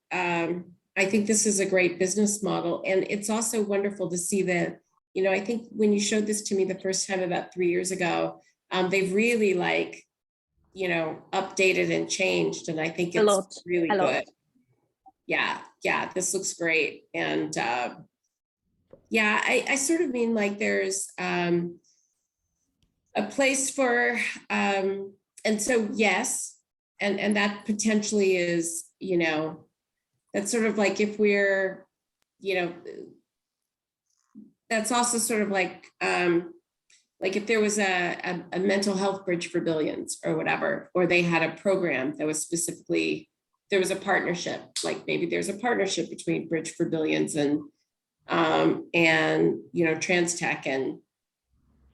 B: business model. And it's also wonderful to see the You know, I think when you showed this to me the first time about 3 years ago, they've really like, you know, updated and changed. And I think
A: A
B: it's
A: lot,
B: really
A: a lot.
B: good. Yeah, this looks great. And yeah, I sort of mean like there's a place for, and so yes, and that potentially is, you know, that's sort of like if we're, you know, that's also sort of like if there was a mental health bridge for billions or whatever, or they had a program that was specifically, there was a partnership, like maybe there's a partnership between Bridge for Billions and you know, Trans Tech, and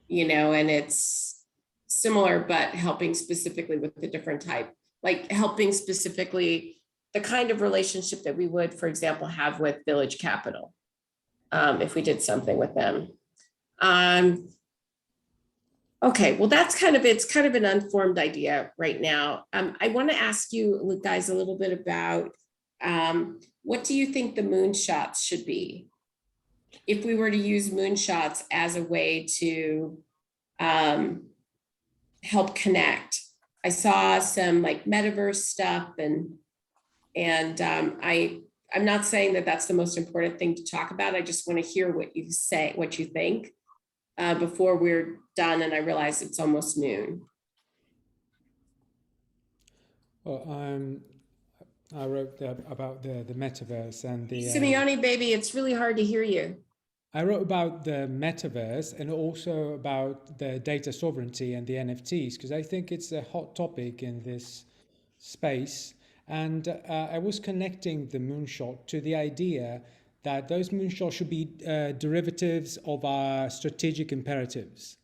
B: you know, and it's similar, but helping specifically with the different type, like helping specifically the kind of relationship that we would, for example, have with Village Capital, if we did something with them. Okay, well, that's kind of, it's kind of an unformed idea right now. I want to ask you guys a little bit about what do you think the moonshots should be? If we were to use moonshots as a way to help connect. I saw some like metaverse stuff, and I'm not saying that that's the most important thing to talk about. I just want to hear what you say, what you think before we're done. And I realize it's almost noon.
E: Well, I wrote about the metaverse and the.
B: Simeone, baby, it's really hard to hear you.
E: I wrote about the metaverse and also about the data sovereignty and the NFTs, because I think it's a hot topic in this space. And I was connecting the moonshot to the idea that those moonshots should be derivatives of our strategic imperatives.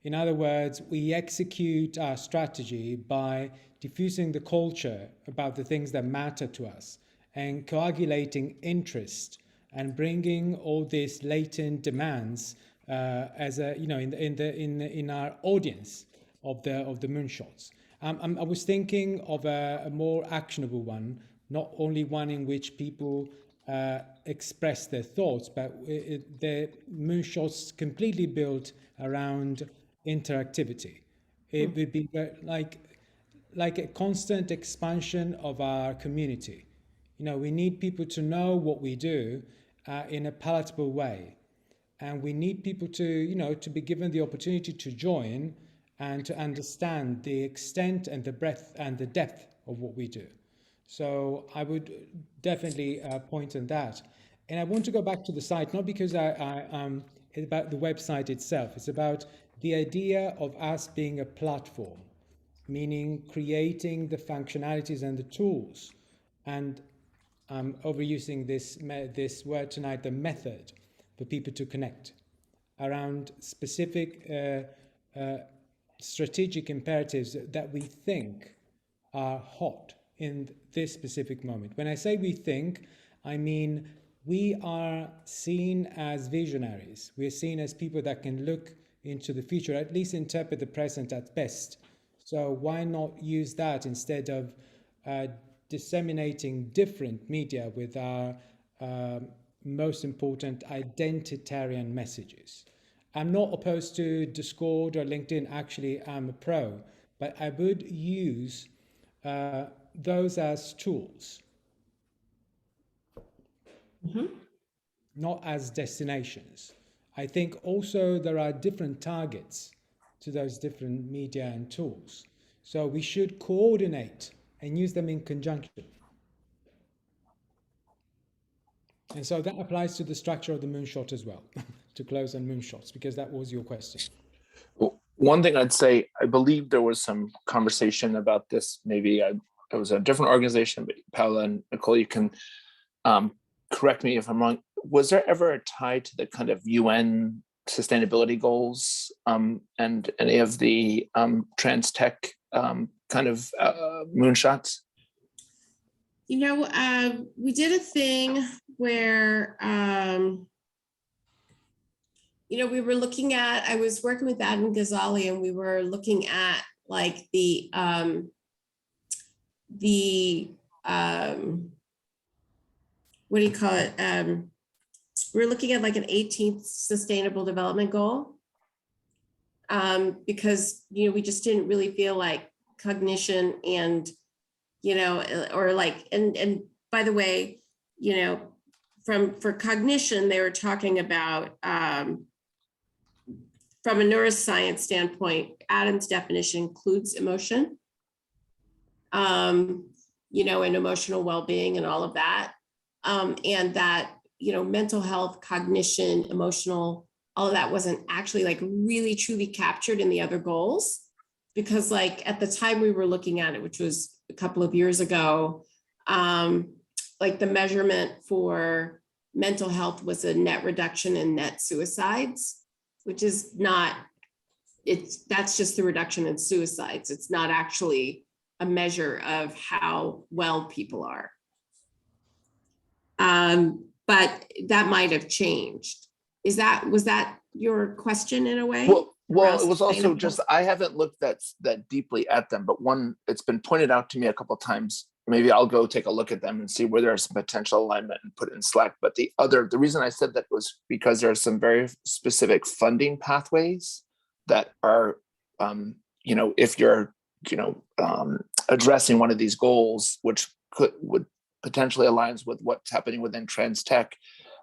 E: In other words, we execute our strategy by diffusing the culture about the things that matter to us and coagulating interest and bringing all these latent demands as a, you know, in our audience of the moonshots. I was thinking of a more actionable one, not only one in which people express their thoughts, but the moonshots completely built around interactivity. It would be like a constant expansion of our community. You know, we need people to know what we do in a palatable way. And we need people to, you know, to be given the opportunity to join and to understand the extent and the breadth and the depth of what we do. So I would definitely point on that. And I want to go back to the site, not because it's about the website itself. It's about the idea of us being a platform, meaning creating the functionalities and the tools. And I'm overusing this word tonight, the method, for people to connect around specific strategic imperatives that we think are hot in this specific moment. When I say we think, I mean we are seen as visionaries. We're seen as people that can look into the future, at least interpret the present at best. So why not use that instead of disseminating different media with our most important identitarian messages? I'm not opposed to Discord or LinkedIn. Actually, I'm a pro, but I would use those as tools, not as destinations. I think also there are different targets to those different media and tools. So we should coordinate and use them in conjunction. And so that applies to the structure of the moonshot as well, to close on moonshots, because that was your question.
D: Well, one thing I'd say, I believe there was some conversation about this. Maybe it was a different organization, but Paula and Nichol, you can correct me if I'm wrong. Was there ever a tie to the kind of UN sustainability goals and any of the trans tech kind of moonshots?
B: You know, we did a thing where, you know, we were looking at, I was working with Adam Ghazali, and we were looking at like the what do you call it? we're looking at like an 18th sustainable development goal. Because, we just didn't really feel like cognition and, or like, and by the way, for cognition, they were talking about, from a neuroscience standpoint, Adam's definition includes emotion, and emotional well-being and all of that. And that, mental health, cognition, emotional, all of that wasn't actually like really truly captured in the other goals, because like at the time we were looking at it, which was a couple of years ago, like the measurement for mental health was a net reduction in net suicides, which is not, that's just the reduction in suicides. It's not actually a measure of how well people are. But that might have changed. Was that your question in a way?
D: Well, it was also just, I haven't looked that deeply at them, but one, it's been pointed out to me a couple of times. Maybe I'll go take a look at them and see where there's some potential alignment and put it in Slack. But the reason I said that was because there are some very specific funding pathways that are, if you're, addressing one of these goals, which would potentially aligns with what's happening within trans tech,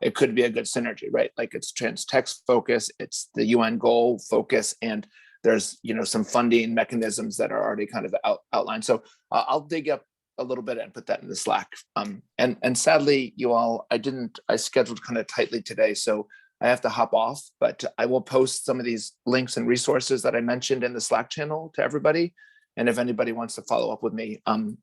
D: it could be a good synergy, right? Like it's trans tech focus, it's the UN goal focus, and there's some funding mechanisms that are already kind of outlined. So I'll dig up a little bit and put that in the Slack. And sadly, you all, I scheduled kind of tightly today, so I have to hop off, but I will post some of these links and resources that I mentioned in the Slack channel to everybody. And if anybody wants to follow up with me, I'm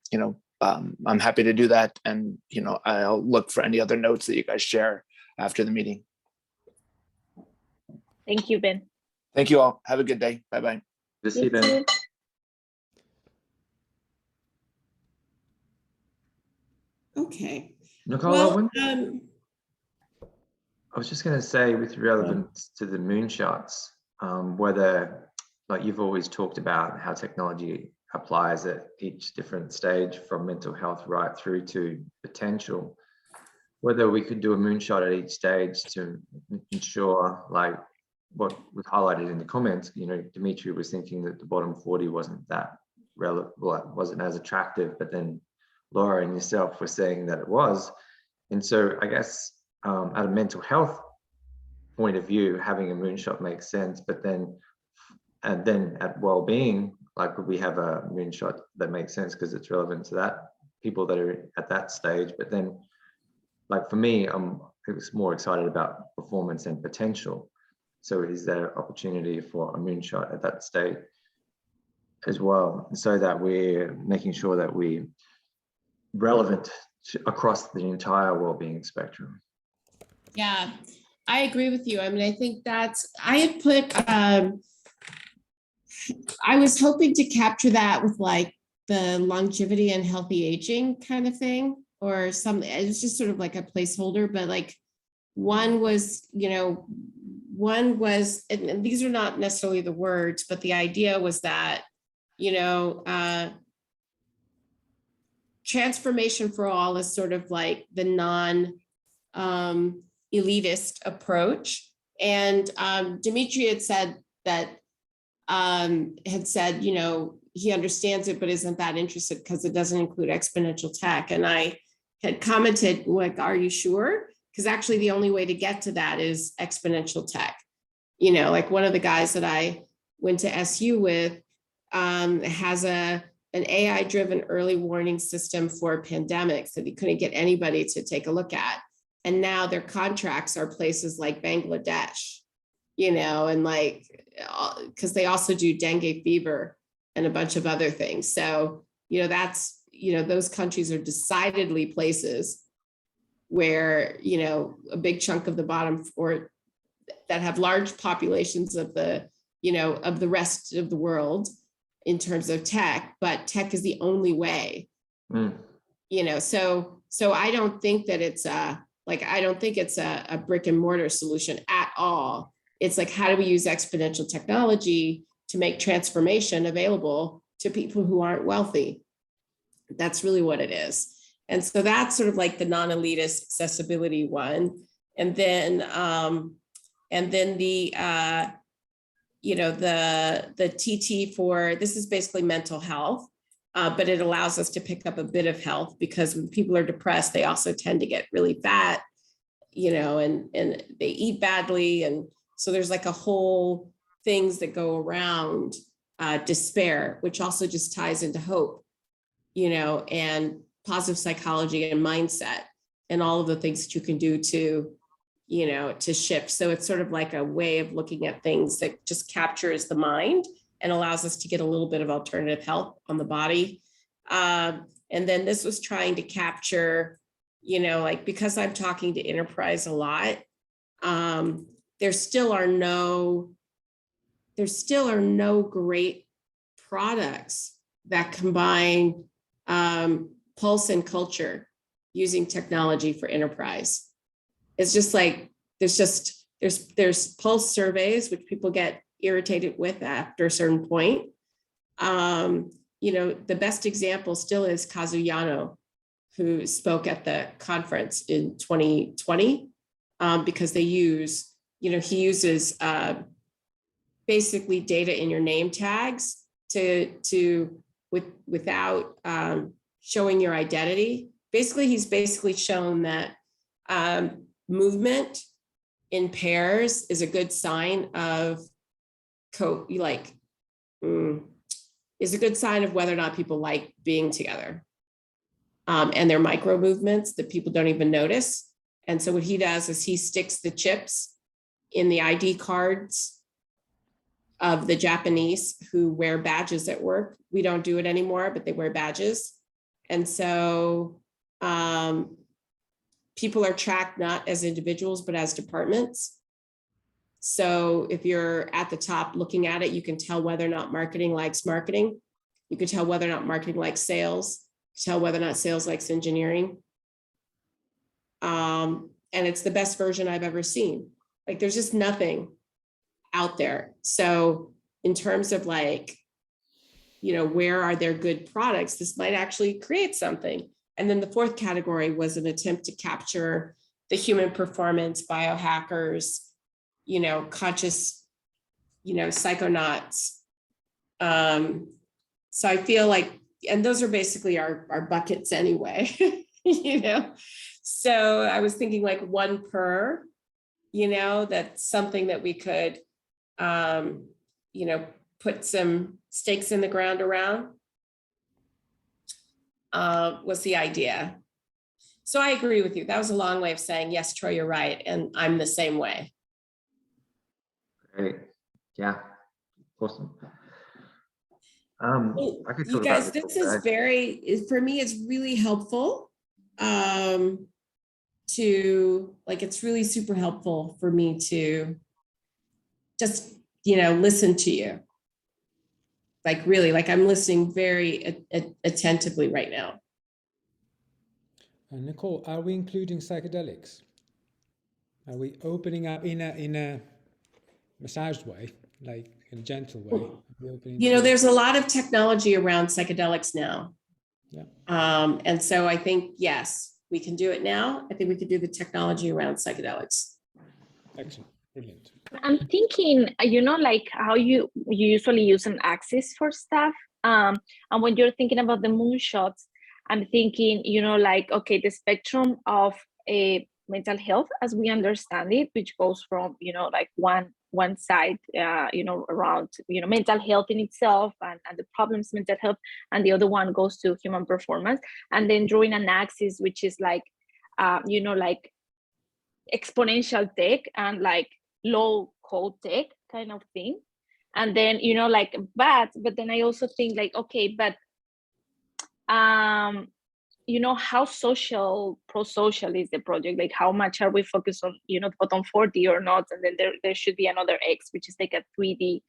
D: happy to do that. And, I'll look for any other notes that you guys share after the meeting.
A: Thank you, Ben.
D: Thank you all. Have a good day. Bye-bye.
C: Good to see you, Ben.
B: Okay.
C: Nicole,
B: Well,
C: I was just going to say, with relevance to the moonshots, whether, like you've always talked about how technology applies at each different stage from mental health right through to potential, whether we could do a moonshot at each stage to ensure, like what was highlighted in the comments, Dimitri was thinking that the bottom 40 wasn't that relevant, wasn't as attractive, but then Laura and yourself were saying that it was. And so I guess at a mental health point of view, having a moonshot makes sense, but then at well-being, like we have a moonshot that makes sense because it's relevant to that people that are at that stage. But then, like for me, I'm more excited about performance and potential. So is there opportunity for a moonshot at that state as well, so that we're making sure that we're relevant across the entire well-being spectrum?
B: Yeah, I agree with you. I mean, I think I had put, I was hoping to capture that with like the longevity and healthy aging kind of thing, or something. It was just sort of like a placeholder, but like one was, and these are not necessarily the words, but the idea was that, transformation for all is sort of like the elitist approach. And Dimitri had said that, he understands it, but isn't that interested because it doesn't include exponential tech. And I had commented, like, are you sure? Because actually the only way to get to that is exponential tech. Like one of the guys that I went to SU with has an AI-driven early warning system for pandemics that he couldn't get anybody to take a look at. And now their contracts are places like Bangladesh, and like, because they also do dengue fever and a bunch of other things. So, that's, those countries are decidedly places where, a big chunk of the bottom or that have large populations of the, of the rest of the world in terms of tech, but tech is the only way, so I don't think that it's I don't think it's a brick and mortar solution at all. It's like, how do we use exponential technology to make transformation available to people who aren't wealthy? That's really what it is. And so that's sort of like the non-elitist accessibility one. And then the the TT for, this is basically mental health, but it allows us to pick up a bit of health, because when people are depressed, they also tend to get really fat, and they eat badly. And so there's like a whole things that go around despair, which also just ties into hope, and positive psychology and mindset, and all of the things that you can do to shift. So it's sort of like a way of looking at things that just captures the mind and allows us to get a little bit of alternative health on the body. And then this was trying to capture, because I'm talking to enterprise a lot, there still are no great products that combine pulse and culture using technology for enterprise. It's just like, there's pulse surveys, which people get irritated with after a certain point. The best example still is Kazuyano, who spoke at the conference in 2020, because they use, he uses basically data in your name tags without showing your identity. Basically, he's shown that movement in pairs is a good sign of is a good sign of whether or not people like being together. And they're micro movements that people don't even notice. And so what he does is he sticks the chips in the ID cards of the Japanese who wear badges at work. We don't do it anymore, but they wear badges. And so people are tracked not as individuals, but as departments. So if you're at the top looking at it, you can tell whether or not marketing likes marketing. You can tell whether or not marketing likes sales, tell whether or not sales likes engineering. And it's the best version I've ever seen. Like, there's just nothing out there. So in terms of where are there good products, this might actually create something. And then the fourth category was an attempt to capture the human performance, biohackers, conscious, psychonauts. So I feel like, and those are basically our buckets anyway, So I was thinking like one per, that's something that we could, put some stakes in the ground around. Was the idea. So I agree with you. That was a long way of saying, yes, Troy, you're right. And I'm the same way.
C: Great. Yeah. Awesome. I could
B: You
C: talk
B: guys,
C: about
B: this is for me, it's really helpful. It's really super helpful for me to just, listen to you. I'm listening very attentively right now.
E: Nichol, are we including psychedelics? Are we opening up in a massaged way, like in a gentle way?
B: There's a lot of technology around psychedelics now.
E: Yeah.
B: And so I think, yes, we can do it now. I think we could do the technology around psychedelics.
E: Excellent. Brilliant.
A: I'm thinking, like how you usually use an axis for stuff. And when you're thinking about the moonshots, I'm thinking, okay, the spectrum of a mental health as we understand it, which goes from, like one side, around, mental health in itself and the problems mental health, and the other one goes to human performance, and then drawing an axis, which is like, like exponential tech and like low code tech kind of thing. And then, but then I also think like, okay, but how pro-social is the project? Like, how much are we focused on, bottom 40 or not? And then there should be another X, which is like a 3D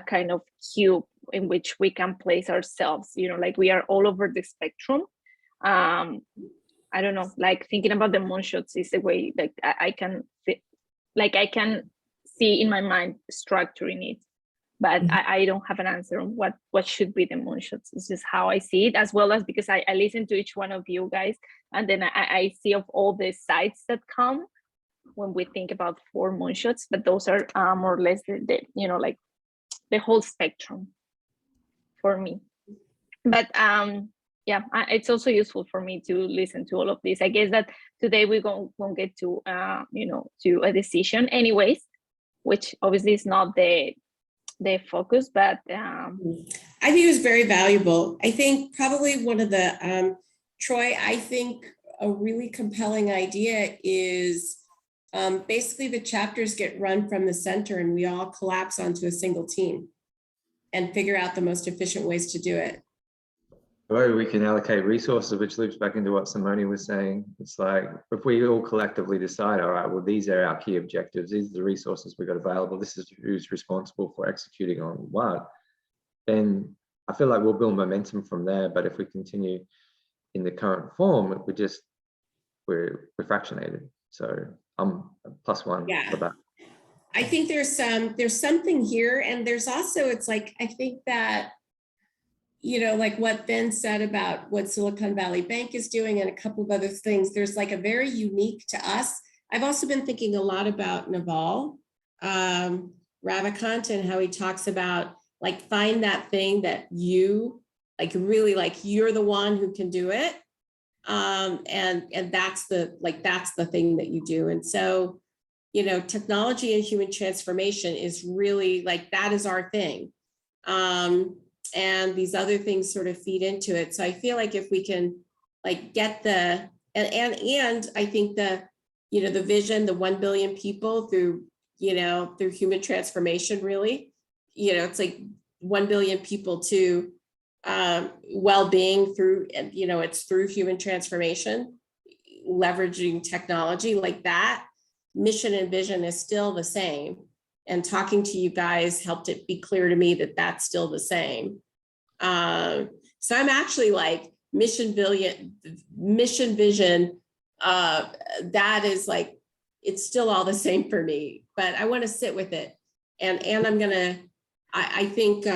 A: kind of cube in which we can place ourselves, like we are all over the spectrum. I don't know, like thinking about the moonshots is the way like I can see in my mind structuring it, but I don't have an answer on what should be the moonshots. It's just how I see it, as well as because I listen to each one of you guys, and then I see of all the sites that come. when we think about 4 moonshots, but those are more or less the you know, like the whole spectrum for me. But yeah, it's also useful for me to listen to all of this. I guess that today we won't get to you know, to a decision anyways, which obviously is not the focus, but
B: I think it was very valuable. I think probably one of the, Troy, I think a really compelling idea is basically the chapters get run from the center and we all collapse onto a single team and figure out the most efficient ways to do it.
C: Or we can allocate resources, which loops back into what Simone was saying. It's like, if we all collectively decide, all right, well, these are our key objectives, these are the resources we've got available, this is who's responsible for executing on what, then I feel like we'll build momentum from there. But if we continue in the current form, we're fractionated. So I'm +1 for that.
B: I think there's something here, and there's also, it's like, I think that, you know, like what Ben said about what Silicon Valley Bank is doing and a couple of other things, there's like a very unique to us. I've also been thinking a lot about Naval Ravikant and how he talks about like, find that thing that you like, really like, you're the one who can do it. And that's the thing that you do. And so, you know, technology and human transformation is really like, that is our thing. And these other things sort of feed into it. So I feel like if we can like get the, and I think the, you know, the vision, the 1 billion people through, you know, through human transformation, really, you know, it's like 1 billion people to well-being through, you know, it's through human transformation, leveraging technology like that. Mission and vision is still the same. And talking to you guys helped it be clear to me that that's still the same. So I'm actually like mission vision, that is like, it's still all the same for me, but I want to sit with it. And I'm gonna, I think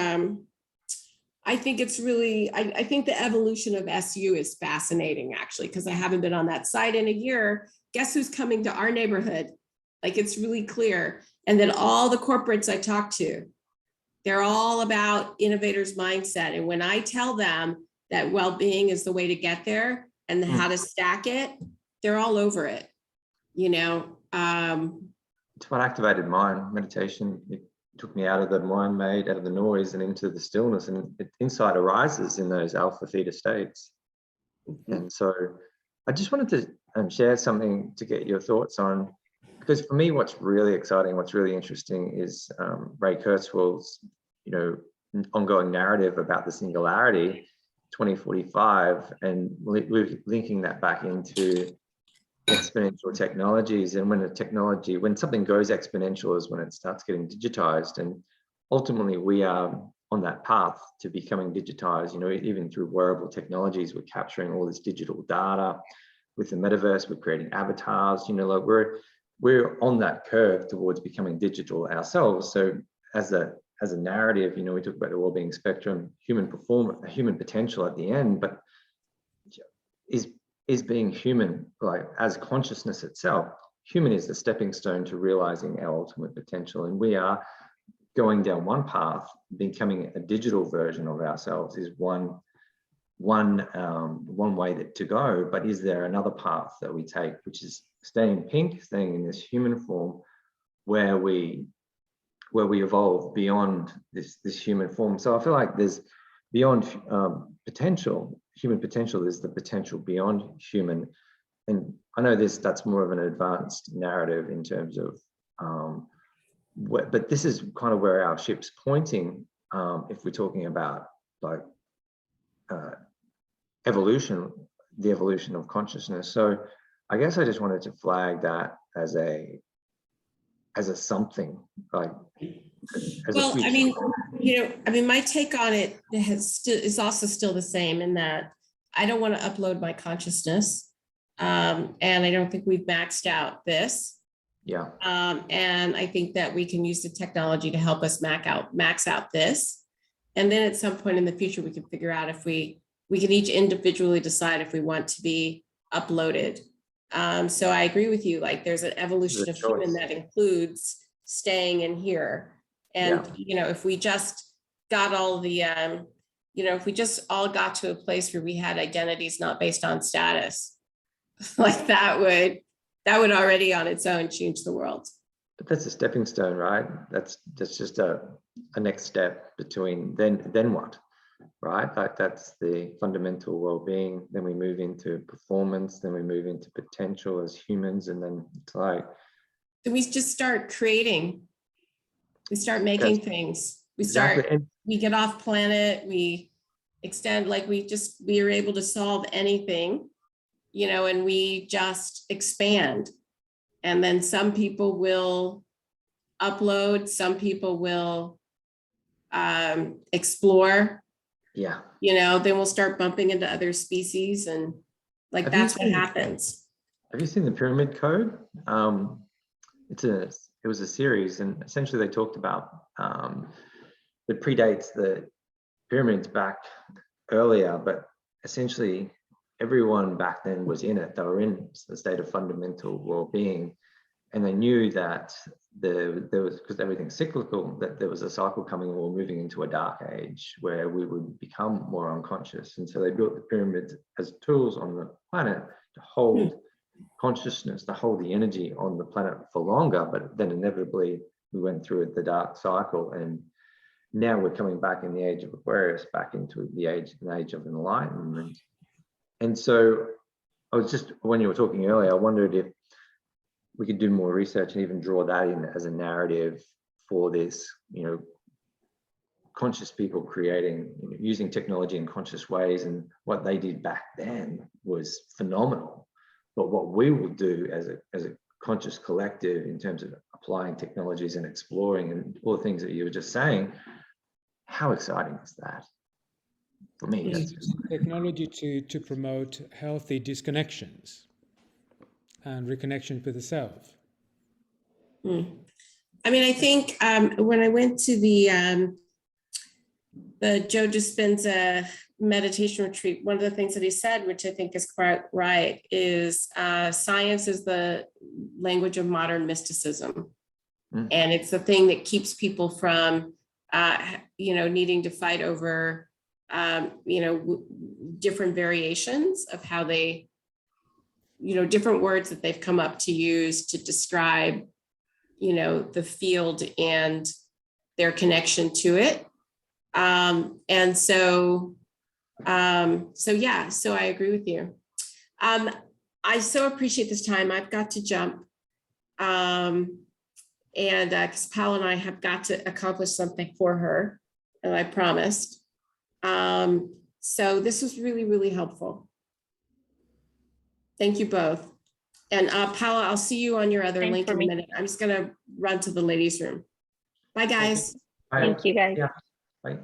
B: it's really, I think the evolution of SU is fascinating actually, because I haven't been on that side in a year. Guess who's coming to our neighborhood? Like, it's really clear. And then all the corporates I talk to, they're all about innovators' mindset. And when I tell them that well-being is the way to get there and how to stack it, they're all over it, you know.
C: It's what activated mind meditation. It took me out of the mind made, out of the noise and into the stillness, and insight arises in those alpha theta states. And so I just wanted to share something to get your thoughts on, because for me, what's really exciting, what's really interesting is Ray Kurzweil's, you know, ongoing narrative about the singularity 2045, and we're linking that back into exponential technologies. And when something goes exponential is when it starts getting digitized. And ultimately we are on that path to becoming digitized, you know, even through wearable technologies. We're capturing all this digital data. With the metaverse, we're creating avatars, you know, like we're on that curve towards becoming digital ourselves. So as a narrative, you know, we talk about the well-being spectrum, human potential at the end, but is being human, like as consciousness itself. Human is the stepping stone to realizing our ultimate potential. And we are going down one path. Becoming a digital version of ourselves is one way to go. But is there another path that we take, which is staying pink, staying in this human form, where we evolve beyond this human form? So I feel like there's beyond potential, human potential, there's the potential beyond human. And I know that's more of an advanced narrative in terms of, but this is kind of where our ship's pointing, if we're talking about like evolution, the evolution of consciousness. So I guess I just wanted to flag that as a something, like
B: well, I mean, you know, I mean, my take on it is also still the same, in that I don't want to upload my consciousness. And I don't think we've maxed out this.
C: Yeah.
B: And I think that we can use the technology to help us max out this. And then at some point in the future, we can figure out if we can each individually decide if we want to be uploaded So I agree with you, like there's an evolution of human
C: choice.
B: that includes staying in here. And, if we just got all the, if we just all got to a place where we had identities not based on status, like that would already on its own change the world.
C: But that's a stepping stone, right? That's just a next step between then what, right? Like that's the fundamental well-being. Then we move into performance, then we move into potential as humans, and then it's like,
B: So we just start creating, we start making things, we get off planet, we extend, like we are able to solve anything, and we just expand. And then some people will upload, some people will explore,
C: yeah.
B: Then we'll start bumping into other species, and like that's what happens.
C: Have you seen the Pyramid Code? It was a series, and essentially they talked about it predates the pyramids back earlier, but essentially everyone back then was in it. They were in a state of fundamental well-being, and they knew that there was, because everything's cyclical, that there was a cycle coming, and we're moving into a dark age where we would become more unconscious. And so they built the pyramids as tools on the planet to hold consciousness, to hold the energy on the planet for longer. But then inevitably we went through the dark cycle, and now we're coming back in the age of Aquarius, back into the age of enlightenment. And so I was just, when you were talking earlier, I wondered if we could do more research and even draw that in as a narrative for this, conscious people creating, using technology in conscious ways. And what they did back then was phenomenal. But what we will do as a conscious collective in terms of applying technologies and exploring and all the things that you were just saying, how exciting is that? For me, that's just
E: technology to promote healthy disconnections and reconnection with the self.
B: I mean, I think when I went to the Joe Dispenza meditation retreat, one of the things that he said, which I think is quite right, is science is the language of modern mysticism. And it's the thing that keeps people from, needing to fight over, different variations of how they, different words that they've come up to use to describe, the field and their connection to it. And so I agree with you. I so appreciate this time. I've got to jump. And because Paula and I have got to accomplish something for her, and I promised. So this was really, really helpful. Thank you both. And Paula, I'll see you on your other link in a minute. I'm just going to run to the ladies' room. Bye, guys.
C: okay.
A: Thank you, guys.
C: Yeah. Bye.